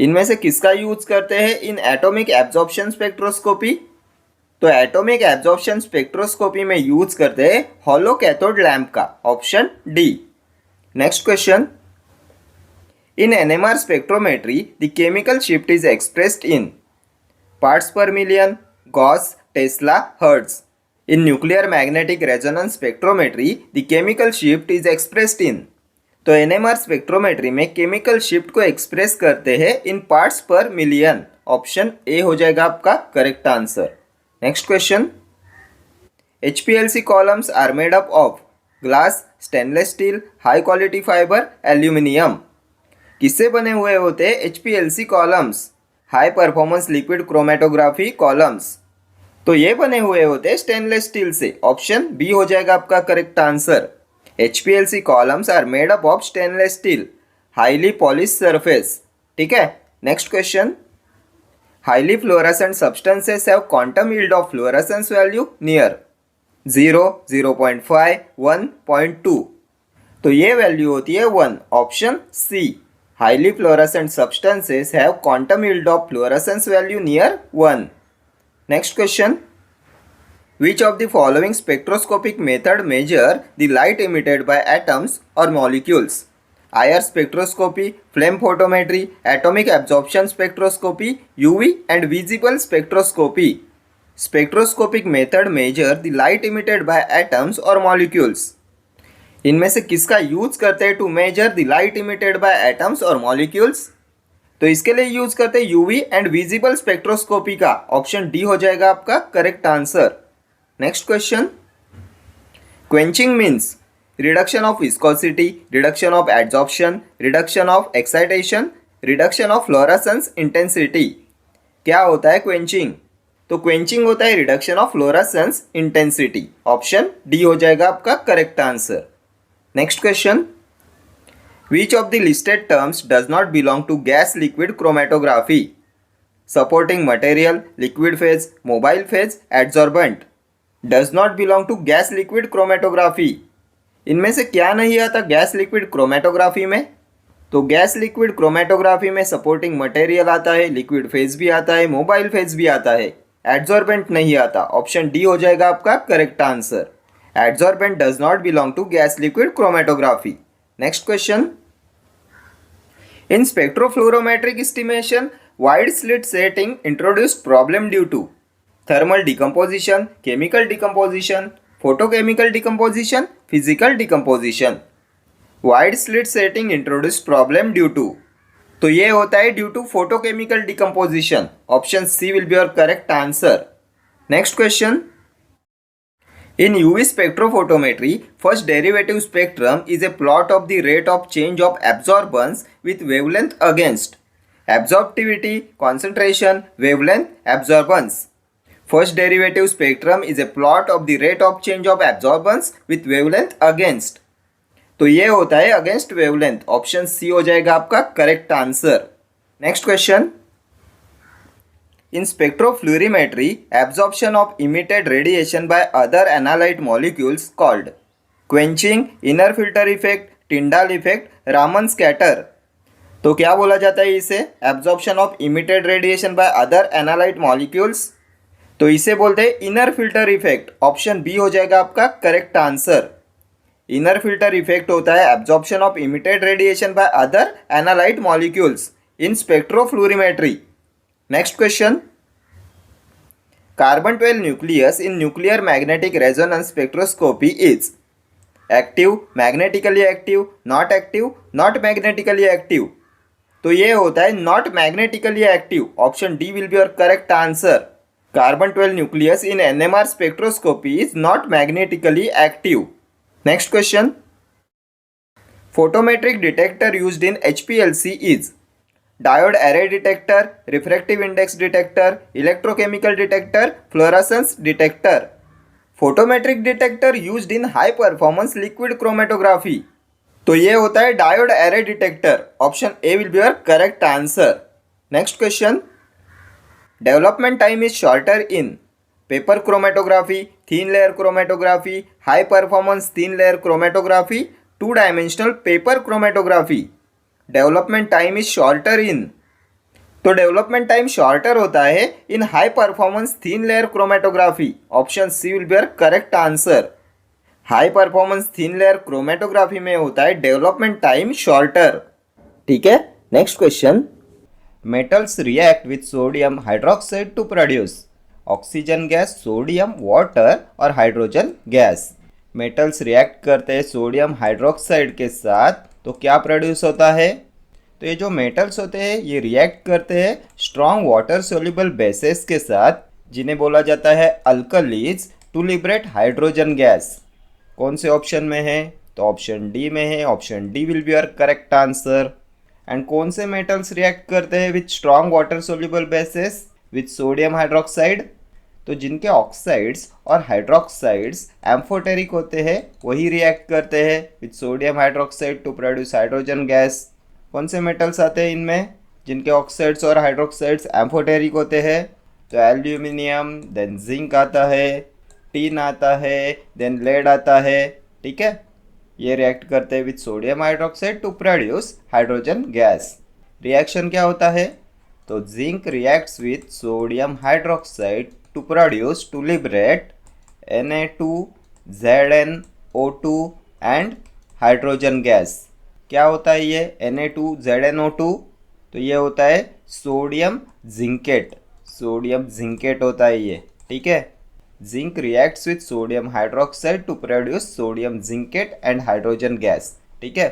इनमें से किसका use करते हैं in atomic absorption spectroscopy? तो atomic absorption spectroscopy में use करते हैं hollow cathode lamp का, option D. Next question, in NMR spectrometry the chemical shift is expressed in parts per million, gauss, tesla, hertz. In nuclear magnetic resonance spectrometry, the chemical shift is expressed in। तो NMR spectrometry में chemical shift को express करते हैं in parts per million, option A हो जाएगा आपका correct answer. Next question, HPLC columns are made up of glass, stainless steel, high quality fibre, aluminium. किससे बने हुए होते हैं HPLC columns? High performance liquid chromatography columns. तो ये बने हुए होते हैं स्टेनलेस स्टील से, ऑप्शन बी हो जाएगा आपका correct answer. HPLC columns are made up of stainless steel, highly polish surface. ठीक है, next question, highly fluorescent substances have quantum yield of fluorescence value near 0, 0.5, 1.2। तो ये वैल्यू होती है 1, option C. Highly fluorescent substances have quantum yield of fluorescence value near 1। Next question, which of the following spectroscopic method measure the light emitted by atoms or molecules? IR spectroscopy, flame photometry, atomic absorption spectroscopy, UV and visible spectroscopy. Spectroscopic method measure the light emitted by atoms or molecules. इनमें से किसका use करते हैं to measure the light emitted by atoms और molecules? तो इसके लिए use करते हैं यूवी एंड विजिबल स्पेक्ट्रोस्कोपी का, ऑप्शन डी हो जाएगा आपका correct answer. Next question, quenching means reduction of viscosity, reduction of adsorption, reduction of excitation, reduction of fluorescence intensity. क्या होता है क्वेंचिंग? तो क्वेंचिंग होता है reduction of fluorescence intensity, option D हो जाएगा आपका correct answer. Next question, which of the listed terms does not belong to gas liquid chromatography? Supporting material, liquid phase, mobile phase, adsorbent। does not belong to gas liquid chromatography। इनमें से क्या नहीं आता gas liquid chromatography में? तो gas liquid chromatography में supporting material आता है, लिक्विड फेज भी आता है, मोबाइल फेज भी आता है, एडजॉर्बेंट नहीं आता, ऑप्शन डी हो जाएगा आपका correct answer. Adsorbent does not belong to gas liquid chromatography. Next question, in spectrophlorometric estimation, wide slit setting introduced problem due to thermal decomposition, chemical decomposition, photochemical decomposition, physical decomposition। wide slit setting introduced problem due to, तो ये होता है due to photochemical decomposition, option C will be your correct answer. Next question, in UV spectrophotometry, first derivative spectrum is a plot of the rate of change of absorbance with wavelength against absorptivity, concentration, wavelength, absorbance। First derivative spectrum is a plot of the rate of change of absorbance with wavelength against। तो ये होता है against wavelength, option C हो जाएगा आपका correct answer. Next question, in spectrophlorimetry, absorption of emitted radiation by other analyte molecules called quenching, inner filter effect, Tyndall effect, Raman scatter। तो क्या बोला जाता है इसे? absorption of emitted radiation by other analyte molecules। तो इसे बोलते हैं inner filter effect, option B हो जाएगा आपका correct answer. Inner filter effect होता है absorption of emitted radiation by other analyte molecules in spectrophlorimetry। Next question, carbon 12 nucleus in nuclear magnetic resonance spectroscopy is active, magnetically active, not active, not magnetically active। तो ये होता है not magnetically active, option D will be your correct answer. Carbon 12 nucleus in NMR spectroscopy is not magnetically active। Next question, photometric detector used in HPLC is diode array detector, refractive index detector, electrochemical detector, fluorescence detector। photometric detector used in high performance liquid chromatography। तो ये होता है diode array detector, option A will be your correct answer. Next question, development time is shorter in paper chromatography, thin layer chromatography, high performance thin layer chromatography, 2 dimensional paper chromatography. Development time is shorter in, तो development time shorter होता है in high performance thin layer chromatography. Option C will be your correct answer. High performance thin layer chromatography में होता है development time shorter. ठीक है, next question. Metals react with sodium hydroxide to produce oxygen gas, sodium water और hydrogen gas. Metals react करते हैं sodium hydroxide के साथ, तो क्या प्रोड्यूस होता है? तो ये जो मेटल्स होते हैं ये रिएक्ट करते हैं स्ट्रॉन्ग वाटर सोल्यूबल बेसेस के साथ, जिन्हें बोला जाता है alkalis, to liberate hydrogen gas. कौन से ऑप्शन में है? तो ऑप्शन डी में है। Option D will be your correct answer. And कौन से मेटल्स रिएक्ट करते हैं with strong water soluble bases with sodium hydroxide? तो जिनके ऑक्साइड्स और हाइड्रोक्साइड्स एम्फोटेरिक होते हैं वही रिएक्ट करते हैं with sodium hydroxide to produce hydrogen gas. कौन से मेटल्स आते हैं इनमें जिनके ऑक्साइड्स और हाइड्रोक्साइड्स एम्फोटेरिक होते हैं? तो एल्यूमिनियम, देन जिंक आता है, टीन आता है, देन लेड आता है। ठीक है, ये रिएक्ट करते हैं with sodium hydroxide to produce hydrogen gas. Reaction क्या होता है? तो zinc reacts with sodium hydroxide to produce, to liberate Na2, ZnO2 and hydrogen gas. क्या होता है ये Na2 ZnO2? तो ये होता है सोडियम जिंकेट। सोडियम जिंकेट होता है ये। ठीक है, zinc reacts with sodium hydroxide to produce sodium zincate and hydrogen gas. ठीक है,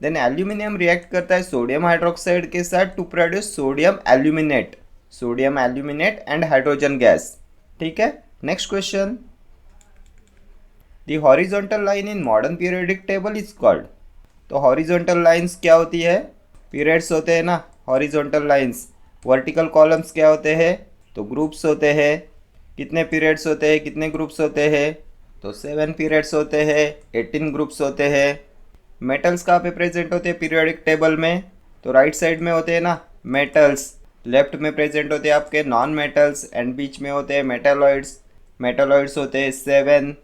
देन एल्यूमिनियम रिएक्ट करता है सोडियम हाइड्रोक्साइड के साथ to produce sodium aluminate, sodium aluminate and hydrogen gas. ठीक है, next question. The horizontal line in modern periodic table is called. तो horizontal lines क्या होती है? पीरियड्स होते हैं ना हॉरिजॉन्टल लाइंस। वर्टिकल कॉलम्स क्या होते हैं? तो ग्रुप्स होते हैं। कितने पीरियड्स होते हैं, कितने ग्रुप्स होते हैं? तो 7 पीरियड्स होते हैं, 18 ग्रुप्स होते हैं। मेटल्स कहाँ पे प्रेजेंट होते हैं पीरियोडिक टेबल में? तो राइट साइड में होते हैं ना मेटल्स, लेफ्ट में प्रेजेंट होते हैं आपके नॉन मेटल्स एंड बीच में होते हैं मेटालॉइड्स। मेटालॉइड्स होते हैं 7,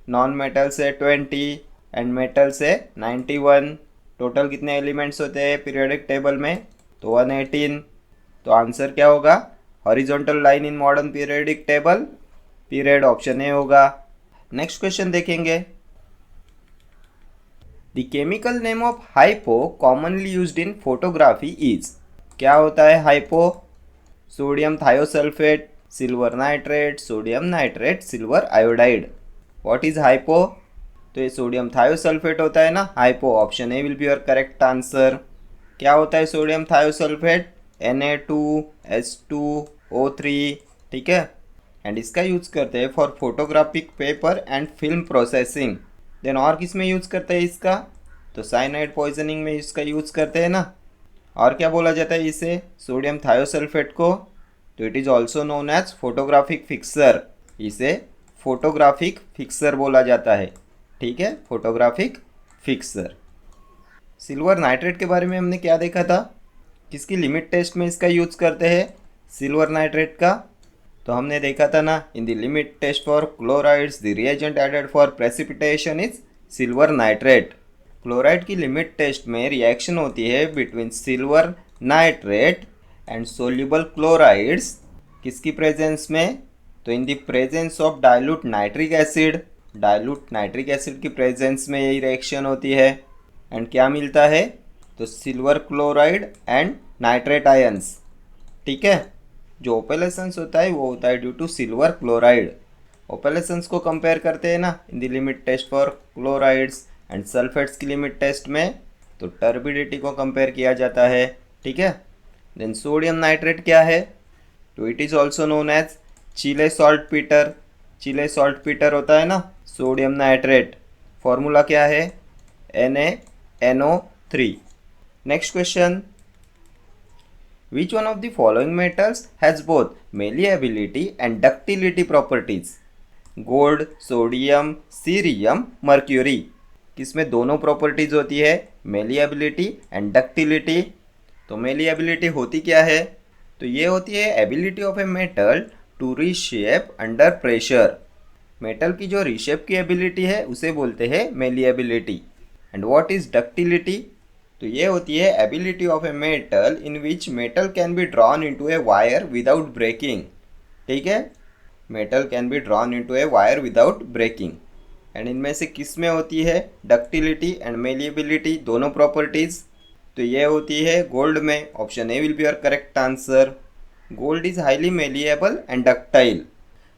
नॉन मेटल्स है 20 एंड मेटल्स है 91। टोटल कितने एलिमेंट्स होते हैं पीरियोडिक टेबल में? तो 118। तो आंसर क्या होगा? Horizontal line in modern periodic table, period option A होगा। नेक्स्ट क्वेश्चन देखेंगे। The chemical name of hypo commonly used in photography is. क्या होता है hypo? Sodium thiosulphate, silver nitrate, sodium nitrate, silver iodide. What is hypo? तो ये sodium thiosulphate होता है ना hypo. Option A will be your correct answer. क्या होता है सोडियम थायोसल्फेट? Na2H2O3। ठीक है, एंड इसका यूज करते हैं for photographic paper and film processing. Then और किस में यूज करते हैं इसका? तो साइनाइड पॉइजनिंग में इसका यूज करते हैं ना। और क्या बोला जाता है इसे सोडियम थायोसल्फेट को? तो it is also known as photographic fixer. इसे फोटोग्राफिक फिक्सर बोला जाता है। ठीक है, फोटोग्राफिक फिक्सर। सिल्वर नाइट्रेट के बारे में हमने क्या देखा था? किसकी लिमिट टेस्ट में इसका यूज करते हैं सिल्वर नाइट्रेट का? तो हमने देखा था ना, in the limit test for chlorides the reagent added for precipitation is silver nitrate. Chloride की लिमिट टेस्ट में रिएक्शन होती है between silver nitrate and soluble chlorides. किसकी प्रेजेंस में? तो in the presence of dilute nitric acid. Dilute nitric acid की presence में यही रिएक्शन होती है। एंड क्या मिलता है? तो silver chloride and nitrate ions. ठीक है, जो ओपेलेसेंस होता है वो होता है due to silver chloride. Opalescence को कंपेयर करते हैं ना in the limit test for chlorides and sulphates की लिमिट टेस्ट में, तो टर्बिडिटी को कंपेयर किया जाता है। ठीक है, देन सोडियम नाइट्रेट क्या है? तो it is also known as Chile saltpetre. Chile saltpetre होता है ना सोडियम नाइट्रेट। फॉर्मूला क्या है? NaNO3। Next question. Which one of the following metals has both malleability and ductility properties? Gold, sodium, cerium, mercury. किसमें दोनों properties होती है? Malleability and ductility. तो मेलिएबिलिटी होती क्या है? तो ये होती है ability of a metal to reshape under pressure. Metal की जो रीशेप की एबिलिटी है उसे बोलते हैं malleability. And what is ductility? तो ये होती है ability of a metal in which metal can be drawn into a wire without breaking. ठीक है, metal can be drawn into a wire without breaking. And इनमें से किस में होती है डक्टिलिटी एंड मेलिएबिलिटी दोनों प्रॉपर्टीज? तो ये होती है गोल्ड में। Option A will be your correct answer. Gold is highly malleable and ductile.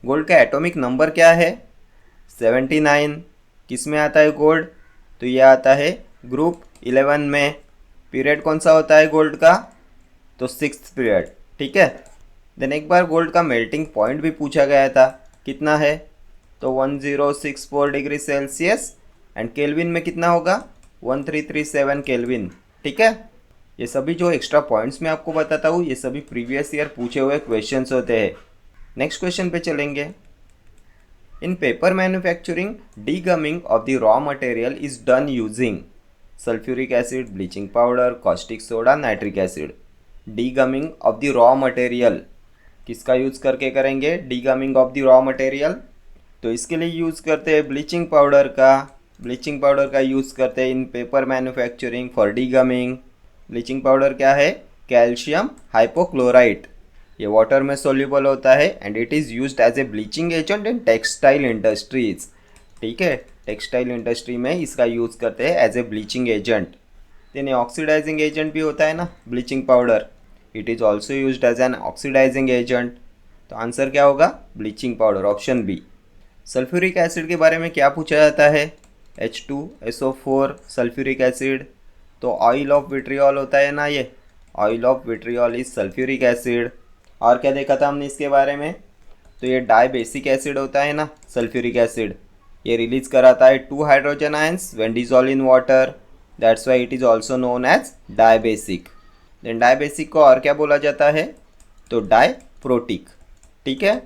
Gold का एटॉमिक नंबर क्या है? 79। किस में आता है गोल्ड? तो ये आता है ग्रुप 11 में। पीरियड कौन सा होता है गोल्ड का? तो 6th पीरियड। ठीक है। देन एक बार गोल्ड का मेल्टिंग पॉइंट भी पूछा गया था, कितना है? तो 1064 डिग्री सेल्सियस। एंड केल्विन में कितना होगा? 1337 केल्विन। ठीक है। ये सभी जो एक्स्ट्रा पॉइंट्स मैं आपको बताता हूँ ये सभी प्रीवियस ईयर पूछे हुए क्वेश्चंस होते हैं। नेक्स्ट क्वेश्चन पे चलेंगे। इन paper manufacturing degumming of the raw material is done using sulphuric acid, bleaching powder, caustic soda, nitric acid. Degumming of the raw material किसका यूज़ करके करेंगे? Degumming of the raw material. तो इसके लिए use करते हैं ब्लीचिंग पाउडर का। Bleaching powder का यूज़ करते हैं इन paper manufacturing for degumming. Bleaching powder क्या है? Calcium hypochlorite. ये वाटर में सोल्यूबल होता है and it is used as a bleaching agent in textile industries. ठीक है, टेक्सटाइल इंडस्ट्री में इसका यूज़ करते हैं as a bleaching agent. Then oxidising agent भी होता है ना bleaching powder, it is also used as an oxidising agent. तो आंसर क्या होगा? Bleaching powder, option B. Sulphuric acid के बारे में क्या पूछा जाता है? H2SO4 sulphuric acid. तो ऑयल ऑफ विट्रियोल होता है ना, ये oil of vitriol is sulphuric acid. और क्या देखा था हमने इसके बारे में? तो ये डाई बेसिक एसिड होता है ना सल्फ्यूरिक एसिड, ये रिलीज कराता है 2 hydrogen ions when dissolve in water, that's why it is also known as dibasic. Then dibasic को और क्या बोला जाता है? तो डाई प्रोटिक। ठीक है,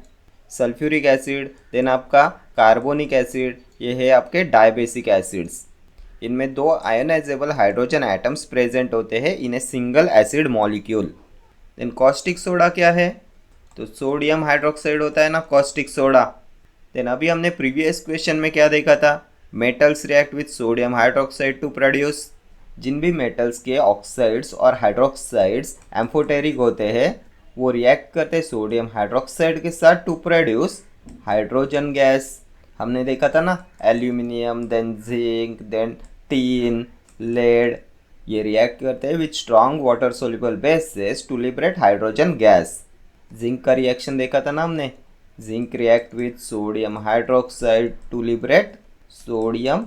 सल्फ्यूरिक एसिड, देन आपका कार्बोनिक एसिड, ये है आपके डाई बेसिक एसिड्स। इनमें 2 आयोनाइजेबल हाइड्रोजन एटम्स प्रेजेंट होते हैं in a single acid molecule. Then caustic soda क्या है? तो सोडियम हाइड्रोक्साइड होता है ना कॉस्टिक सोडा। देन अभी हमने प्रीवियस क्वेश्चन में क्या देखा था? Metals react with sodium hydroxide to produce. जिन भी मेटल्स के ऑक्साइड्स और हाइड्रोक्साइड्स एम्फोटेरिक होते हैं वो रिएक्ट करते हैं सोडियम हाइड्रोक्साइड के साथ टू प्रोड्यूस हाइड्रोजन गैस। हमने देखा था ना aluminium, then zinc, then tin, lead, ये रिएक्ट करते हैं with strong water soluble bases to liberate hydrogen gas. Zinc का रिएक्शन देखा था ना हमने, zinc react with sodium hydroxide to liberate sodium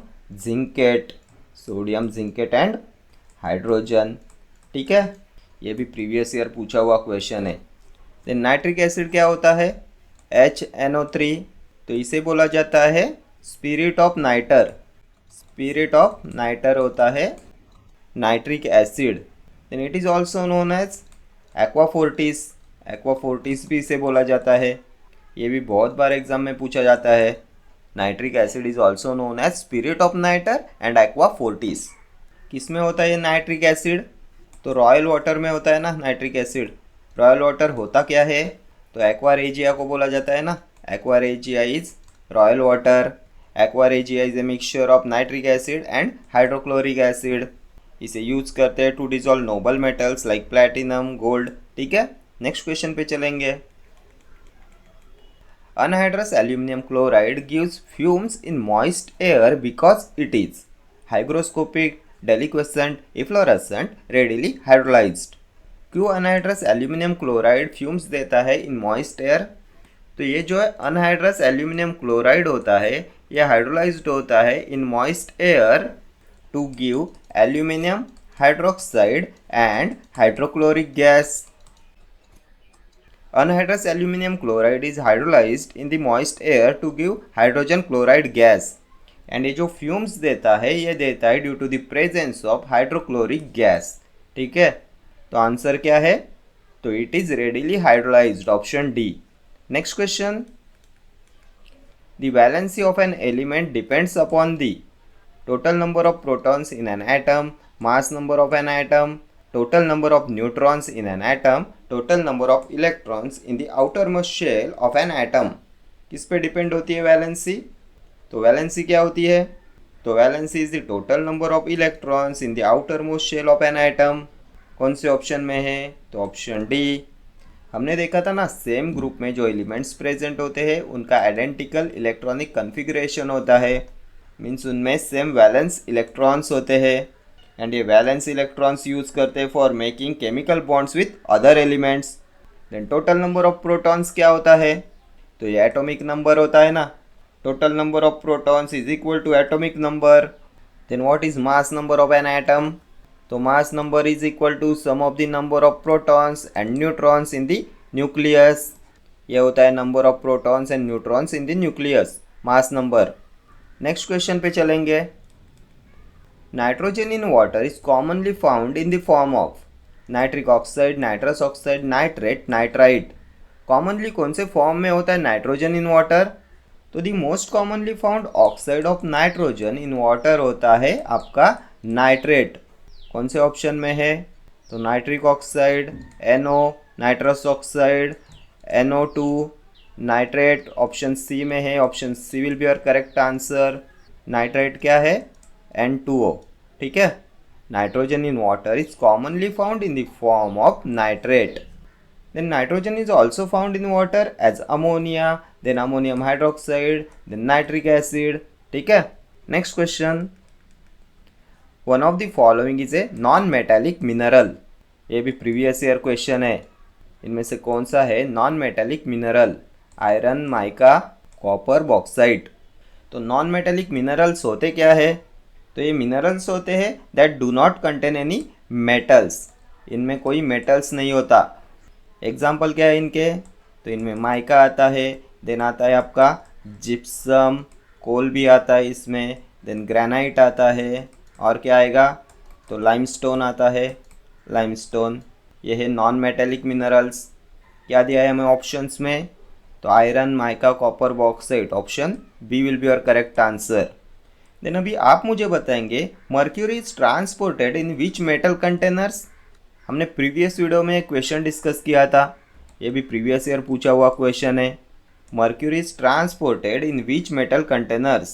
zincate and hydrogen. ठीक है, ये भी प्रीवियस ईयर पूछा हुआ क्वेश्चन है। देन नाइट्रिक एसिड क्या होता है? HNO3। तो इसे बोला जाता है spirit of nitre. Spirit of nitre होता है nitric acid. Then it is also known as aqua fortis. Aqua fortis भी इसे बोला जाता है, ये भी बहुत बार एग्जाम में पूछा जाता है। Nitric acid is also known as spirit of niter and aquafortis. किस में होता है ये नाइट्रिक एसिड? तो रॉयल वाटर में होता है ना नाइट्रिक एसिड। रॉयल वाटर होता क्या है? तो एक्वा रेजिया को बोला जाता है ना, aqua regia is royal water. Aqua regia is a mixture of nitric acid and hydrochloric acid. इसे यूज करते हैं to dissolve noble metals like platinum, gold. ठीक है, नेक्स्ट क्वेश्चन पे चलेंगे। Anhydrous aluminium chloride gives fumes in moist air because it is hygroscopic, deliquescent, efflorescent, readily hydrolysed. क्यों anhydrous aluminium chloride fumes देता है इन मॉइस्ट एयर? तो ये जो है अनहाइड्रस एल्यूमिनियम क्लोराइड होता है ये हाइड्रोलाइज्ड होता है in moist air to give aluminium hydroxide and hydrochloric gas. Anhydrous aluminum chloride is hydrolyzed in the moist air to give hydrogen chloride gas. And ये जो फ्यूम्स देता है ये देता है due to the presence of hydrochloric gas. ठीक है, तो आंसर क्या है? तो it is readily hydrolysed, option D. Next question. The valency of an element depends upon the total number of protons in an atom, mass number of an atom, total number of neutrons in an atom, total number of electrons in the outermost shell of an atom. किस पे depend होती है valency? तो valency क्या होती है? तो valency is the total number of electrons in the outermost shell of an atom. कौन से ऑप्शन में है? तो ऑप्शन डी. हमने देखा था ना, सेम ग्रुप में जो एलिमेंट्स प्रेजेंट होते हैं उनका आइडेंटिकल इलेक्ट्रॉनिक कन्फिगरेशन होता है. मीन्स उनमें सेम वैलेंस इलेक्ट्रॉन्स होते हैं एंड ये वैलेंस इलेक्ट्रॉन्स यूज करते हैं for making chemical bonds with other elements. Then total number of protons क्या होता है? तो ये एटॉमिक नंबर होता है ना. Total number of protons is equal to atomic number. Then what is mass number of an atom? तो mass number is equal to sum of the number of protons and neutrons in the nucleus. ये होता है number of protons and neutrons in the nucleus, mass number. Next question पे चलेंगे. Nitrogen in water is commonly found in the form of nitric oxide, nitrous oxide, nitrate, nitrite. Commonly कौन से form में होता है नाइट्रोजन इन वाटर? तो the most commonly found oxide of nitrogen in water होता है आपका नाइट्रेट. कौन से ऑप्शन में है? तो nitric oxide, NO, nitrous oxide, NO2, nitrate option C में है. Option C will be your correct answer. Nitrate क्या है? N2O. ठीक है. Nitrogen in water is commonly found in the form of nitrate. Then nitrogen is also found in water as ammonia, then ammonium hydroxide, then nitric acid. ठीक है. Next question. One of the following is a non-metallic mineral. ये भी previous year question है. इनमें से कौन सा है non-metallic mineral? Iron, mica, copper, bauxite. तो non-metallic minerals होते क्या है? तो ये minerals होते हैं that do not contain any metals. इनमें कोई metals नहीं होता. एग्जाम्पल क्या है इनके? तो इनमें माइका आता है, देन आता है आपका जिप्सम, कोल भी आता है इसमें, देन ग्रेनाइट आता है, और क्या आएगा? तो लाइमस्टोन आता है, लाइमस्टोन. ये है नॉन मेटेलिक मिनरल्स. क्या दिया है हमें ऑप्शंस में? तो iron, mica, copper, bauxite. Option B will be your correct answer. Then अभी आप मुझे बताएंगे mercury is transported in which metal containers. हमने प्रीवियस वीडियो में एक क्वेश्चन डिस्कस किया था. ये भी प्रीवियस ईयर पूछा हुआ क्वेश्चन है. Mercury is transported in which metal containers.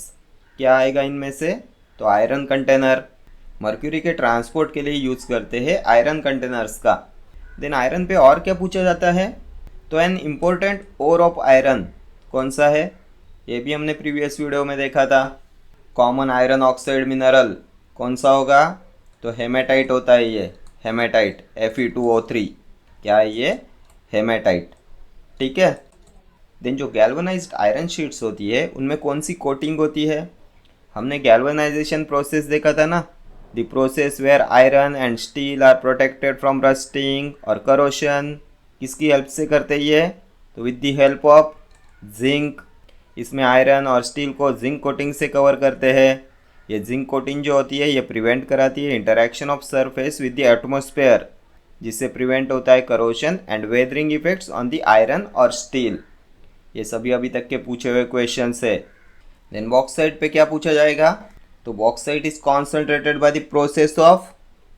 क्या आएगा इनमें से? तो आयरन कंटेनर. मर्क्यूरी के ट्रांसपोर्ट के लिए यूज़ करते हैं आयरन कंटेनर्स का. देन आयरन पे और क्या पूछा जाता है? तो an important ore of iron कौन सा है? ये भी हमने प्रीवियस वीडियो में देखा था. कॉमन आयरन ऑक्साइड मिनरल कौन सा होगा? तो हेमेटाइट होता है ये. Haematite, Fe2O3. क्या है ये? हेमेटाइट. ठीक है. देन जो गैल्वनाइज्ड आयरन शीट्स होती है उनमें कौन सी कोटिंग होती है? हमने गैल्वनाइजेशन प्रोसेस देखा था ना. The process where iron and steel are protected from rusting और करोशन. किसकी हेल्प से करते ये? तो with the help of zinc. इसमें आयरन और स्टील को जिंक कोटिंग से कवर करते हैं. ये जिंक कोटिंग जो होती है ये प्रिवेंट कराती है interaction of surface with the atmosphere, जिससे प्रिवेंट होता है corrosion and weathering effects on the iron और स्टील. ये सभी अभी तक के पूछे हुए क्वेश्चन है. देन बॉक्साइट पे क्या पूछा जाएगा? तो bauxite is concentrated by the process of.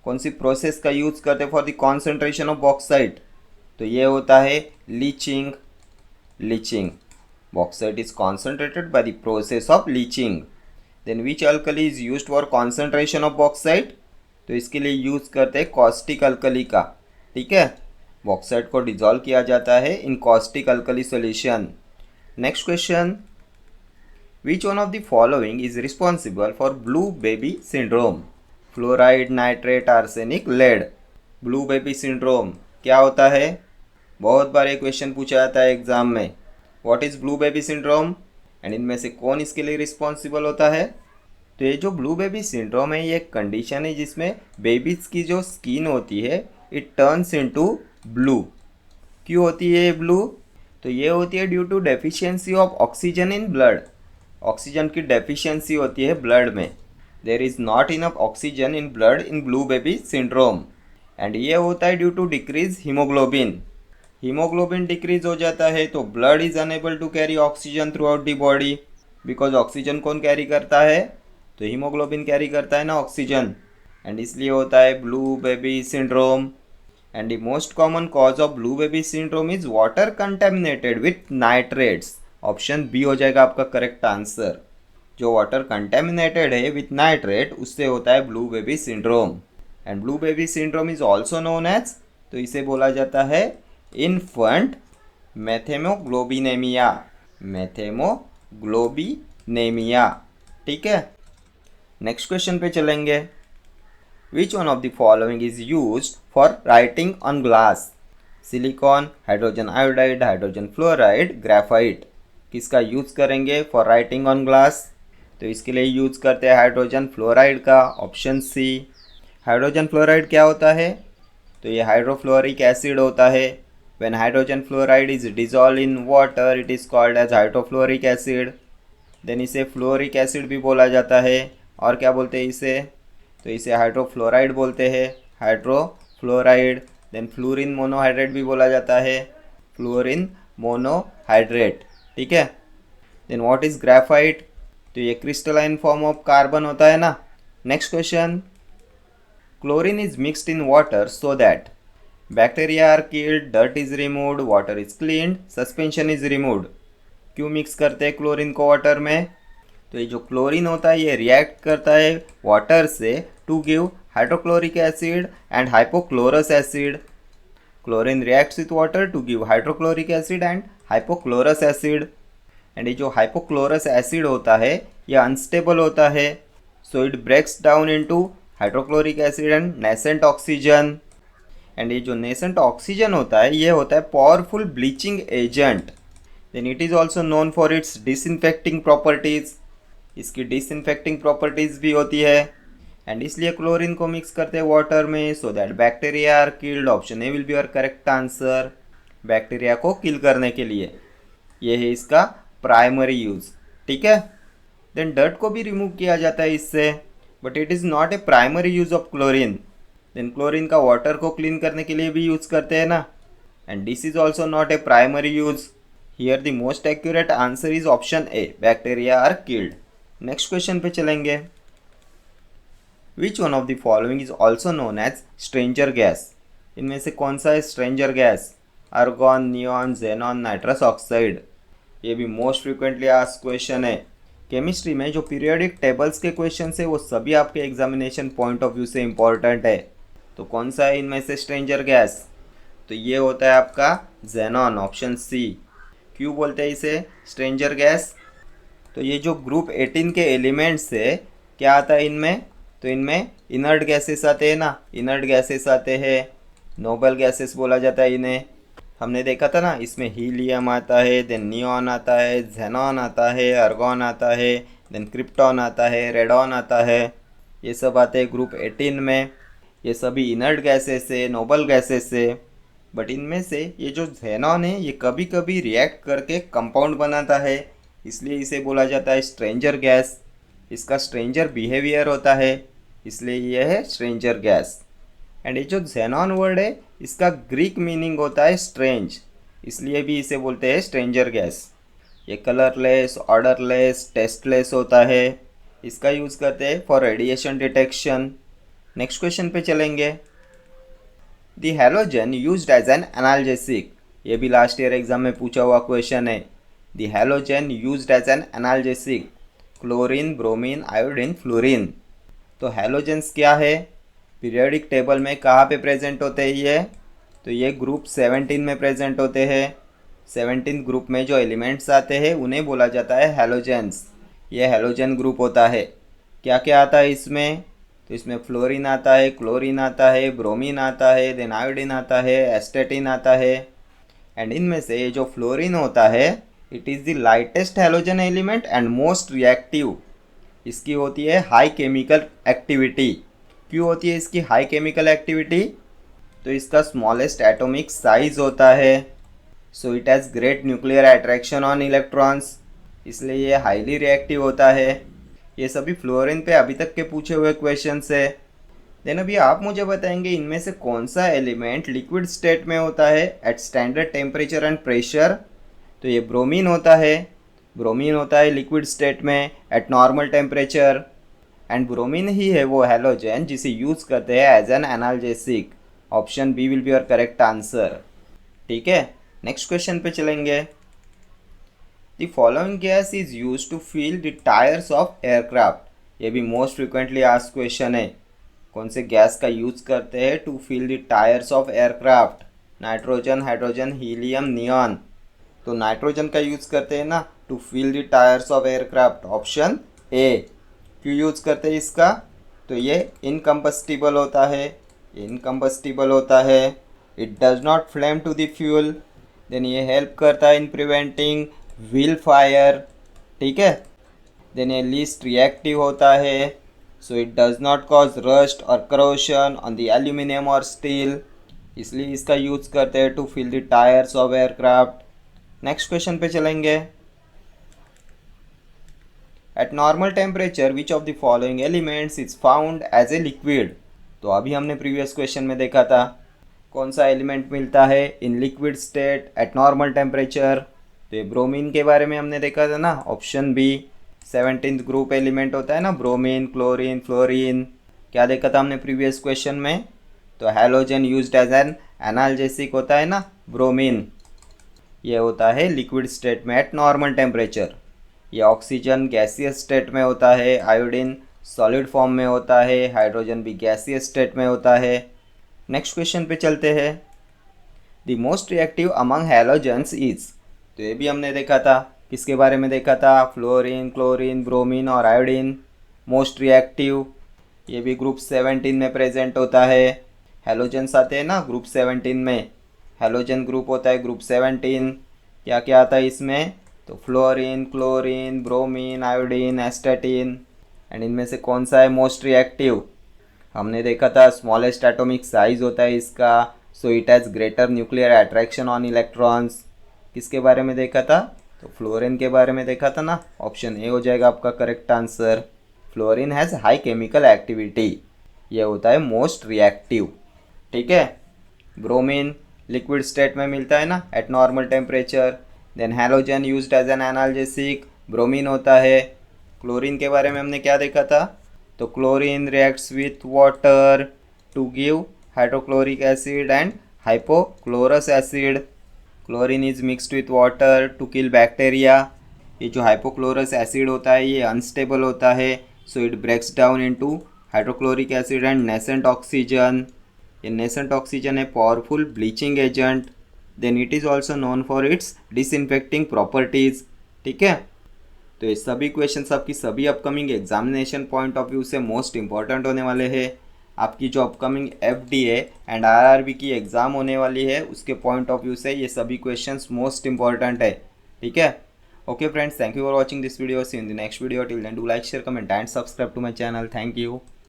कौन सी प्रोसेस का यूज करते for the concentration of bauxite? तो ये होता है leaching. Leaching. Bauxite is concentrated by the process of leaching. Then which alkali is use for concentration of bauxite? तो इसके लिए यूज करते हैं कॉस्टिक अल्कली का. ठीक है. बॉक्साइट को डिजॉल्व किया जाता है in caustic alkali solution. Next question. Which one of the following is responsible for blue baby syndrome? Fluoride, nitrate, arsenic, lead. Blue baby syndrome क्या होता है? बहुत बार ये क्वेश्चन पूछा जाता है एग्जाम में. What is blue baby syndrome and इनमें से कौन इसके लिए रिस्पॉन्सिबल होता है? तो ये जो ब्लू बेबी सिंड्रोम है ये एक कंडीशन है जिसमें बेबीज़ की जो स्किन होती है इट टर्न्स इनटू ब्लू. क्यों होती है ये ब्लू? तो ये होती है due to deficiency of oxygen in blood. Oxygen की डेफिशिएंसी होती है ब्लड में. There is not enough oxygen in blood in blue baby syndrome. And ये होता है due to decrease hemoglobin. Hemoglobin decrease हो जाता है तो blood is unable to carry oxygen throughout the body. Because oxygen कौन carry करता है? तो हीमोग्लोबिन कैरी करता है ना ऑक्सीजन. एंड इसलिए होता है blue baby syndrome. And the most common cause of blue baby syndrome is water contaminated with nitrates. Option B हो जाएगा आपका करेक्ट आंसर। जो वाटर कंटेमिनेटेड है विथ नाइट्रेट उससे होता है blue baby syndrome. And blue baby syndrome is also known as, तो इसे बोला जाता है इन्फेंट मैथेमोग्लोबिनेमिया। मैथेमोग्लोबिनेमिया, ठीक है। नेक्स्ट क्वेश्चन पे चलेंगे। Which one of the following is used for writing on glass? Silicon, hydrogen iodide, hydrogen fluoride, graphite. किसका यूज करेंगे फॉर राइटिंग ऑन ग्लास? तो इसके लिए यूज करते हैं हाइड्रोजन फ्लोराइड का। Option C. हाइड्रोजन फ्लोराइड क्या होता है? तो ये हाइड्रोफ्लोरिक एसिड होता है। When hydrogen fluoride is dissolve in water it is called as hydrofluoric acid. Then इसे फ्लोरिक एसिड भी बोला जाता है। और क्या बोलते हैं इसे? तो इसे हाइड्रोफ्लोराइड बोलते हैं, हाइड्रोफ्लोराइड। देन फ्लोरीन मोनोहाइड्रेट भी बोला जाता है, फ्लोरीन मोनोहाइड्रेट, ठीक है। Then what is graphite? तो ये क्रिस्टलाइन फॉर्म ऑफ कार्बन होता है ना। Next question. Chlorine is mixed in water so that bacteria are killed, dirt is removed, water is cleaned, suspension is removed. क्यों mix करते हैं क्लोरीन को water में? तो ये जो क्लोरीन होता है ये रिएक्ट करता है वाटर से to give hydrochloric acid and hypochlorous acid. Chlorine reacts with water to give hydrochloric acid and hypochlorous acid. And ये जो हाइपोक्लोरस एसिड होता है ये अनस्टेबल होता है, so it breaks down into hydrochloric acid and nascent oxygen. And ये जो nascent oxygen होता है ये होता है powerful bleaching agent. Then it is also known for its disinfecting properties. इसकी डिसइंफेक्टिंग प्रॉपर्टीज़ भी होती है। एंड इसलिए क्लोरीन को मिक्स करते हैं वाटर में so that bacteria are killed. Option A will be your correct answer. Bacteria को किल करने के लिए ये है इसका प्राइमरी यूज़, ठीक है। देन डर्ट को भी रिमूव किया जाता है इससे, but it is not a primary use of chlorine. Then chlorine का वाटर को क्लीन करने के लिए भी यूज़ करते हैं ना। And this is also not a primary use. Here the most accurate answer is option A, bacteria are killed. Next question पे चलेंगे। Which one of the following is also known as stranger gas? इनमें से कौन सा है stranger gas? Argon, neon, xenon, nitrous oxide. ये भी most frequently asked question है। केमिस्ट्री में जो पीरियोडिक टेबल्स के क्वेश्चन है वो सभी आपके एग्जामिनेशन पॉइंट ऑफ व्यू से इंपॉर्टेंट है। तो कौन सा है इनमें से स्ट्रेंजर गैस? तो ये होता है आपका जेनॉन, ऑप्शन सी। क्यों बोलते हैं इसे स्ट्रेंजर गैस? तो ये जो ग्रुप 18 के एलिमेंट्स है क्या आता है इनमें? तो इनमें इनर्ट गैसेस आते हैं ना, इनर्ट गैसेस आते हैं, नोबल गैसेस बोला जाता है इन्हें। हमने देखा था ना, इसमें हीलियम आता है, देन नियॉन आता है, जेनॉन आता है, आर्गॉन आता है, देन क्रिप्टॉन आता है, रेडॉन आता है। ये सब आते हैं ग्रुप 18 में। ये सभी इनर्ट गैसेस है, नोबल गैसेस है। बट इनमें से ये जो जेनॉन है ये कभी कभी रिएक्ट करके कंपाउंड बनाता है, इसलिए इसे बोला जाता है स्ट्रेंजर गैस। इसका स्ट्रेंजर बिहेवियर होता है, इसलिए ये है स्ट्रेंजर गैस। एंड ये जो जेनॉन वर्ड है इसका ग्रीक मीनिंग होता है स्ट्रेंज, इसलिए भी इसे बोलते हैं स्ट्रेंजर गैस। ये कलरलेस, ऑर्डरलेस, टेस्टलेस होता है। इसका यूज़ करते हैं for radiation detection. Next question पे चलेंगे। The halogen used as an analgesic. ये भी लास्ट ईयर एग्जाम में पूछा हुआ क्वेश्चन है। The halogen used as an analgesic, chlorine, bromine, iodine, fluorine. तो हैलोजेंस क्या है? पीरियोडिक टेबल में कहाँ पे प्रेजेंट होते हैं ये? तो ये ग्रुप 17 में प्रेजेंट होते हैं। 17 ग्रुप में जो एलिमेंट्स आते हैं उन्हें बोला जाता है हैलोजेंस। ये हैलोजन ग्रुप होता है। क्या क्या आता है इसमें? तो इसमें फ्लोरीन आता है, क्लोरीन आता है, ब्रोमीन आता है, देन आयोडीन आता है, एस्टेटिन आता है। एंड इनमें से ये जो फ्लोरीन होता है it is the lightest halogen element and most reactive. इसकी होती है हाई केमिकल एक्टिविटी। क्यों होती है इसकी हाई केमिकल एक्टिविटी? तो इसका स्मॉलेस्ट एटॉमिक साइज होता है, so it has great nuclear attraction on electrons, इसलिए ये हाईली रिएक्टिव होता है। ये सभी फ्लोरीन पे अभी तक के पूछे हुए क्वेश्चंस है। देन अभी आप मुझे बताएंगे इनमें से कौन सा एलिमेंट लिक्विड स्टेट में होता है at standard temperature and pressure? तो ये ब्रोमीन होता है। ब्रोमीन होता है लिक्विड स्टेट में at normal temperature. And bromine ही है वो हैलोजन जिसे यूज़ करते हैं as an analgesic. Option B will be your correct answer. ठीक है, नेक्स्ट क्वेश्चन पे चलेंगे। The following gas is use to fill the tyres of aircraft. ये भी मोस्ट फ्रिक्वेंटली आस्क्ड क्वेश्चन है। कौन से गैस का यूज करते हैं to fill the tyres of aircraft? Nitrogen, hydrogen, helium, neon. तो नाइट्रोजन का यूज करते हैं ना to fill the tyres of aircraft. Option A. क्यों यूज करते हैं इसका? तो ये इनकम्बस्टिबल होता है, इनकम्बस्टिबल होता है। It does not flame to the fuel. Then ये हेल्प करता है इन प्रिवेंटिंग व्हील फायर। ठीक है, देन ये लीस्ट रिएक्टिव होता है, so it does not cause rust और करोशन ऑन द एल्यूमिनियम और स्टील। इसलिए इसका यूज करते हैं to fill the tyres of aircraft. Next question पे चलेंगे। At normal temperature which of the following elements is found as a liquid? तो अभी हमने प्रीवियस क्वेश्चन में देखा था कौन सा एलिमेंट मिलता है in liquid state eight normal temperature. तो ये ब्रोमीन के बारे में हमने देखा था ना, option B. 17th group element होता है ना, ब्रोमीन, क्लोरीन, फ्लोरीन। क्या देखा था हमने प्रीवियस क्वेश्चन में? तो halogen used as an analgesic होता है ना, ब्रोमीन। ये होता है लिक्विड स्टेट में एट नॉर्मल टेम्परेचर। ये ऑक्सीजन गैसियस स्टेट में होता है, आयोडीन सॉलिड फॉर्म में होता है, हाइड्रोजन भी गैसियस स्टेट में होता है। नेक्स्ट क्वेश्चन पे चलते हैं। The most reactive among halogens is. तो ये भी हमने देखा था, किसके बारे में देखा था? फ्लोरीन, क्लोरीन, ब्रोमीन और आयोडीन। मोस्ट रिएक्टिव, ये भी ग्रुप 17 में प्रेजेंट होता है। हैलोजेंस आते हैं ना ग्रुप 17 में, हैलोजन ग्रुप होता है ग्रुप 17। क्या क्या आता है इसमें? तो fluorine, chlorine, bromine, iodine, एस्टेटिन। And इनमें से कौन सा है मोस्ट रिएक्टिव? हमने देखा था स्मॉलेस्ट एटॉमिक साइज होता है इसका, so it has greater nuclear attraction on electrons. किसके बारे में देखा था? तो फ्लोरीन के बारे में देखा था ना, ऑप्शन ए हो जाएगा आपका correct answer. Fluorine has high chemical activity, ये होता है मोस्ट रिएक्टिव। ठीक है, ब्रोमीन लिक्विड स्टेट में मिलता है ना at normal temperature. Then halogen used as an analgesic, bromine होता है। क्लोरीन के बारे में हमने क्या देखा था? तो chlorine reacts with water to give hydrochloric acid and hypochlorous acid. Chlorine is mixed with water to kill bacteria. ये जो हाइपोक्लोरस एसिड होता है ये अनस्टेबल होता है, so it breaks down into hydrochloric acid and nascent oxygen. ये nascent oxygen है powerful bleaching agent. Then it is also known for its disinfecting properties. ठीक है, तो ये सभी क्वेश्चन आपकी सभी upcoming examination point of view से मोस्ट इंपॉर्टेंट होने वाले हैं। आपकी जो अपकमिंग FDA एंड RRB की एग्ज़ाम होने वाली है उसके पॉइंट ऑफ व्यू से ये सभी क्वेश्चंस मोस्ट इंपॉर्टेंट है। ठीक है, okay friends, thank you for watching this video. See in the next video. Till then do like, share, comment and subscribe to my channel. Thank you.